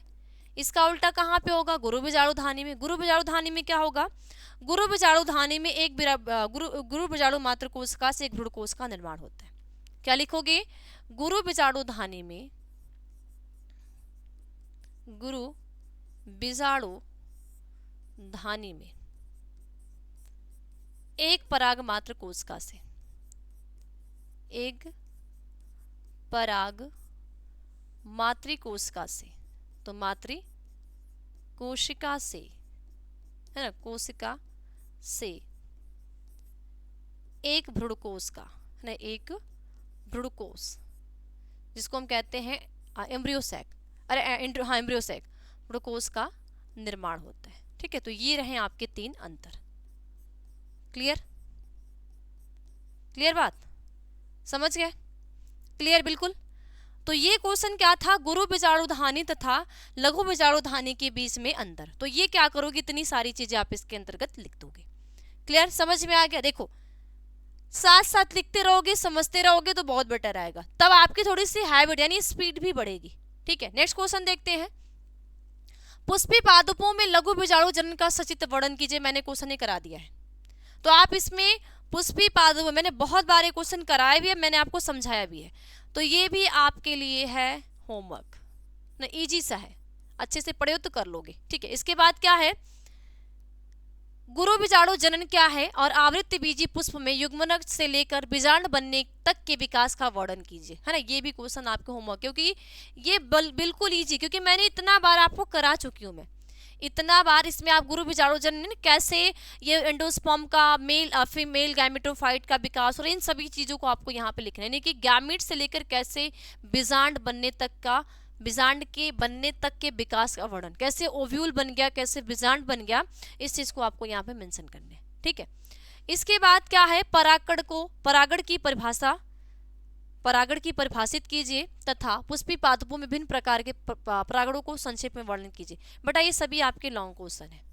इसका उल्टा कहाँ पे होगा? गुरु बीजाणु धानी में। गुरु बीजाणु धानी में क्या होगा? गुरु बीजाणु धानी में एक गुरु बीजाणु मात्र कोशिका से एक भ्रूणकोष का निर्माण होता है। क्या लिखोगे? गुरु बीजाणु धानी में, गुरु बीजाणु धानी में एक पराग मात्र कोशिका से, एक पराग मातृकोशिका से, तो मातृकोशिका से, है ना, कोशिका से एक भ्रूणकोष का, है ना, एक भ्रूणकोष जिसको हम कहते हैं एम्ब्रियोसैक, एम्ब्रियोसैक भ्रूणकोष का निर्माण होता है। ठीक है, तो ये रहे आपके 3 अंतर। क्लियर बात? समझ गए? क्लियर बिल्कुल। तो ये क्वेश्चन क्या था? गुरु बीजाणु धानी तथा लघु बीजाणु धानी के बीच में अंतर। तो ये क्या करोगे? इतनी सारी चीजें आप इसके अंतर्गत लिख दोगे। क्लियर? समझ में आ गया? देखो, साथ साथ लिखते रहोगे, समझते रहोगे तो बहुत बेटर आएगा, तब आपकी थोड़ी सी हैबिट यानी स्पीड भी बढ़ेगी। ठीक ठीक है, नेक्स्ट क्वेश्चन देखते हैं। पुष्पी पादपों में लघु बीजाणु जनन का सचित्र वर्णन कीजिए। मैंने क्वेश्चन ही करा दिया है, तो आप इसमें पुष्पी पादपों, मैंने बहुत बारे क्वेश्चन कराए भी है, मैंने आपको समझाया भी है, तो ये भी आपके लिए है होमवर्क ना, इजी सा है, अच्छे से पढ़े हो तो कर लोगे। ठीक है, इसके बाद क्या है, गुरु बीजाणु जनन क्या है और आवृत्ति बीजी पुष्प में युग्मनक से लेकर बीजांड बनने तक के विकास का वर्णन कीजिए, है ना। ये भी क्वेश्चन आपके होमवर्क, क्योंकि ये बिल्कुल इजी, क्योंकि मैंने इतना बार आपको करा चुकी हूँ, मैं इतना बार। इसमें आप गुरु बीजाणु जनन कैसे, ये एंडोस्पर्म का मेल फीमेल गैमेटोफाइट का विकास और इन सभी चीजों को आपको यहाँ पे लिखना है, यानी कि गैमीट से लेकर कैसे बीजांड बनने तक का, बीजांड के बनने तक के विकास का वर्णन, कैसे ओव्यूल बन गया, कैसे बीजांड बन गया, इस चीज को आपको यहाँ पे मेंशन करना है। ठीक है, इसके बाद क्या है, परागण को, परागण की परिभाषा, परागण की परिभाषित कीजिए तथा पुष्पी पादपों में विभिन्न प्रकार के परागणों को संक्षेप में वर्णन कीजिए। बेटा ये सभी आपके लॉन्ग क्वेश्चन है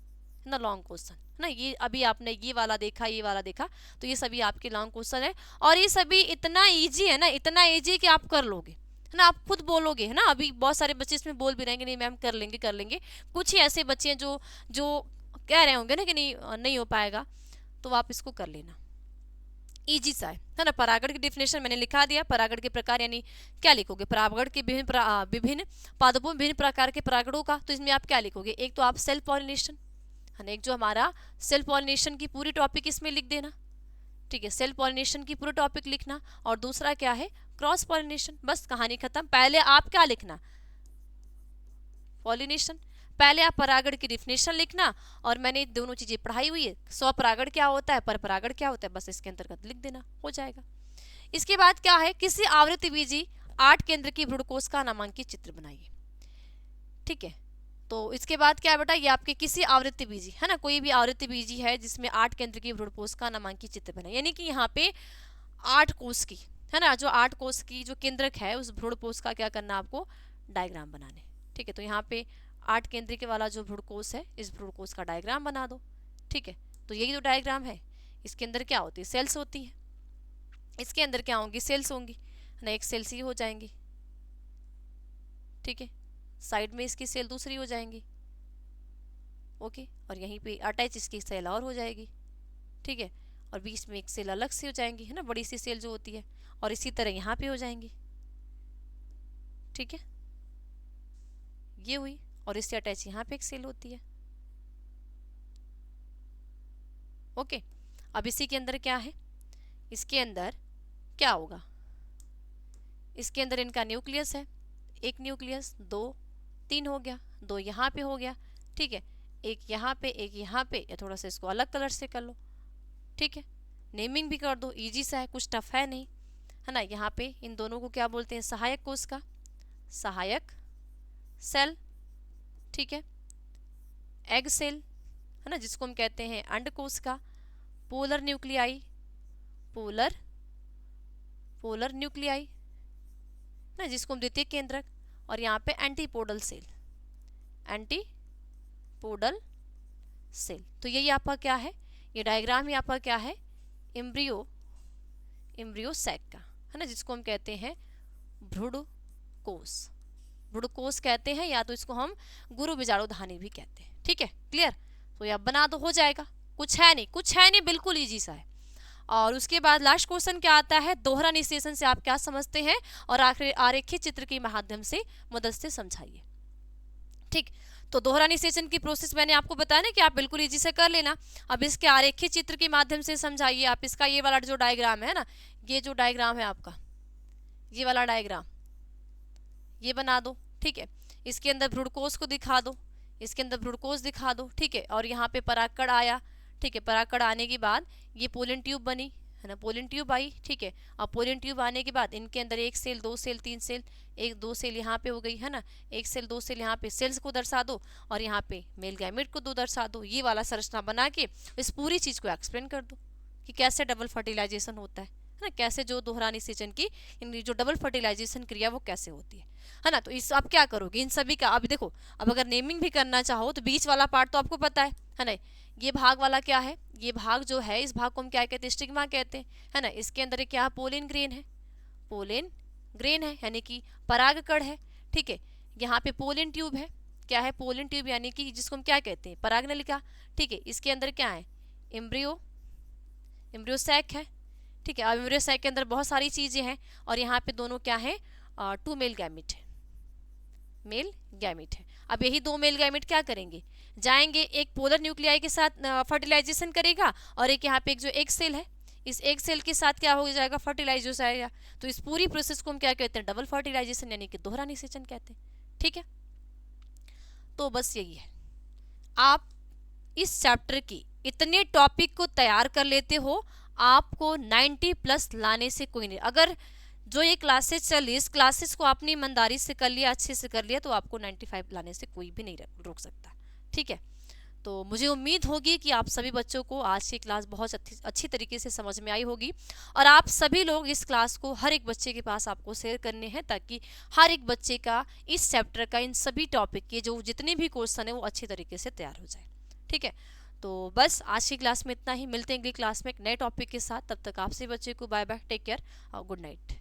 ना, लॉन्ग क्वेश्चन ना, ये अभी आपने ये वाला देखा, ये वाला देखा, तो ये सभी आपके लॉन्ग क्वेश्चन है और ये सभी इतना ईजी है ना, इतना ईजी कि आप कर लोगे, है ना, आप खुद बोलोगे, है ना। अभी बहुत सारे बच्चे इसमें बोल भी रहेंगे नहीं मैम कर लेंगे कर लेंगे, कुछ ही ऐसे बच्चे हैं जो जो कह रहे होंगे ना कि नहीं हो पाएगा, तो आप इसको कर लेना, इजी सा है ना। परागण की डिफिनेशन मैंने लिखा दिया, परागण के प्रकार यानी क्या लिखोगे, परागण के विभिन्न पादपों में विभिन्न प्रकार के परागणों का, तो इसमें आप क्या लिखोगे, एक तो आप सेल्फ पॉलिनेशन, है ना, एक जो हमारा सेल्फ पॉलिनेशन की पूरी टॉपिक इसमें लिख देना। ठीक है, सेल्फ पॉलिनेशन की पूरी टॉपिक लिखना, और दूसरा क्या है, क्रॉस पॉलिनेशन, बस कहानी खत्म। पहले आप क्या लिखना, पॉलिनेशन, पहले आप परागण की डिफिनेशन लिखना, और मैंने दोनों चीजें पढ़ाई हुई है, स्वपरागण क्या होता है, परपरागण क्या होता है, बस इसके अंतर्गत लिख देना, हो जाएगा। इसके बाद क्या है, किसी आवृत्ति बीजी 8 केंद्र की भ्रूणकोश का नामांकित चित्र बनाइए। ठीक है, तो इसके बाद क्या है बेटा, ये आपके किसी आवृत्ति बीजी, है ना, कोई भी आवृत्ति बीजी है जिसमें 8 केंद्र की भ्रूणकोश का नामांकित चित्र बनाए, यानी कि यहाँ पे 8 कोष की, है ना, जो 8 कोष की जो केंद्रक है उस भ्रूणकोश का क्या करना आपको, डायग्राम बनाने। ठीक है, तो यहाँ पे 8 केंद्रिक वाला जो भ्रूणकोश है, इस भ्रूणकोश का डायग्राम बना दो। ठीक है, तो यही जो डायग्राम है, इसके अंदर क्या होती है, सेल्स होती है, इसके अंदर क्या होंगी, सेल्स होंगी, है ना, एक सेल्स ही हो जाएंगी। ठीक है, साइड में इसकी सेल दूसरी हो जाएंगी, ओके, और यहीं पे अटैच इसकी सेल और हो जाएगी। ठीक है, और बीच में एक सेल अलग से हो जाएंगी, है ना, बड़ी सी सेल जो होती है, और इसी तरह यहाँ पे हो जाएंगी। ठीक है, ये हुई, और इससे अटैच यहाँ पे एक सेल होती है। ओके, अब इसी के अंदर क्या है, इसके अंदर क्या होगा, इसके अंदर इनका न्यूक्लियस है, एक न्यूक्लियस, 2 3 हो गया, 2 यहाँ पे हो गया। ठीक है, एक यहाँ पे, एक यहाँ पे, या थोड़ा सा इसको अलग कलर से कर लो। ठीक है, नेमिंग भी कर दो, इजी सा है, कुछ टफ है नहीं, है ना। यहाँ पे इन दोनों को क्या बोलते हैं, सहायक कोश का, सहायक सेल। ठीक है, एग सेल, है ना, जिसको हम कहते हैं अंडकोश का, पोलर न्यूक्लियाई, पोलर न्यूक्लियाई ना, जिसको हम द्वितीयक केंद्रक, और यहाँ पे एंटीपोडल सेल, एंटीपोडल सेल। तो यही आपका क्या है, ये डायग्राम ही आपका क्या है, एम्ब्रियो सैक का, है ना, जिसको हम कहते हैं भ्रूणकोश, भ्रूणकोश कहते हैं, या तो इसको हम गुरु बीजाणुधानी भी कहते हैं। ठीक है, क्लियर, तो ये आप बना दो, हो जाएगा, कुछ है नहीं, बिल्कुल इजी सा है। और उसके बाद लास्ट क्वेश्चन क्या आता है, दोहरा निषेचन से आप क्या समझते हैं, और आखिर आरेखित चित्र के माध्यम से मदद से समझाइए। ठीक, तो दोहरा निषेचन की प्रोसेस मैंने आपको बताया ना कि आप बिल्कुल इजी से कर लेना। अब इसके आरेखित चित्र के माध्यम से समझाइए आप। इसका ये वाला जो डायग्राम है ना, ये जो डायग्राम है आपका, ये वाला डायग्राम ये बना दो। ठीक है, इसके अंदर भ्रूणकोश को दिखा दो, इसके अंदर भ्रूणकोश दिखा दो। ठीक है, और यहाँ पे परागकण आया। ठीक है, परागकण आने के बाद ये पोलन ट्यूब बनी, है ना, पोलन ट्यूब आई। ठीक है, अब पोलन ट्यूब आने के बाद इनके अंदर 1 सेल 2 सेल 3 सेल, 1 2 सेल यहाँ पे हो गई, है ना, 1 सेल 2 सेल यहाँ पे सेल्स को दर्शा दो, और यहाँ पे मेल गैमेट को 2 दर्शा दो। ये वाला संरचना बना के इस पूरी चीज को एक्सप्लेन कर दो कि कैसे डबल फर्टिलाइजेशन होता है ना, कैसे जो दोहरा निषेचन की जो डबल फर्टिलाइजेशन क्रिया वो कैसे होती है ना। तो इस आप क्या करोगे, इन सभी का अब देखो, अब अगर नेमिंग भी करना चाहो तो बीच वाला पार्ट तो आपको पता है ना, ये भाग वाला क्या है, ये भाग जो है, इस भाग को हम क्या कहते हैं, स्टिग्मा कहते हैं, है ना। इसके अंदर क्या पोलेन ग्रेन है, पोलेन ग्रेन है, यानी कि परागकण है। ठीक है, यहाँ पे पोलन ट्यूब है। क्या है? पोलन ट्यूब, यानी कि जिसको हम क्या कहते हैं? परागनलिका। ठीक है, इसके अंदर क्या है? एम्ब्रियो, एम्ब्रियो सैक है। ठीक है, अब एम्ब्रियो सैक के अंदर बहुत सारी चीजें हैं और यहाँ पे दोनों क्या है? 2 मेल गैमिट है, मेल गैमिट है। अब यही 2 मेल गैमिट क्या करेंगे? जाएंगे, एक पोलर न्यूक्लियाई के साथ फर्टिलाइजेशन करेगा और एक यहाँ पे एक जो एग सेल है, इस एग सेल के साथ क्या हो जाएगा? फर्टिलाइज हो जाएगा। तो इस पूरी प्रोसेस को हम क्या कहते हैं? डबल फर्टिलाइजेशन, यानी कि दोहरा निषेचन कहते हैं। ठीक है, तो बस यही है। आप इस चैप्टर की इतने टॉपिक को तैयार कर लेते हो, आपको 90 प्लस लाने से कोई नहीं। अगर जो ये क्लासेस चल रही, इस क्लासेस को आपने ईमानदारी से कर लिया, अच्छे से कर लिया, तो आपको 95 लाने से कोई भी नहीं रोक सकता। ठीक है, तो मुझे उम्मीद होगी कि आप सभी बच्चों को आज की क्लास बहुत अच्छी तरीके से समझ में आई होगी और आप सभी लोग इस क्लास को हर एक बच्चे के पास आपको शेयर करने हैं, ताकि हर एक बच्चे का इस चैप्टर का, इन सभी टॉपिक के जो जितने भी क्वेश्चन है वो अच्छे तरीके से तैयार हो जाए। ठीक है, तो बस आज की क्लास में इतना ही। मिलते हैं अगली क्लास में एक नए टॉपिक के साथ। तब तक आपसे बच्चे को बाय बाय, टेक केयर और गुड नाइट।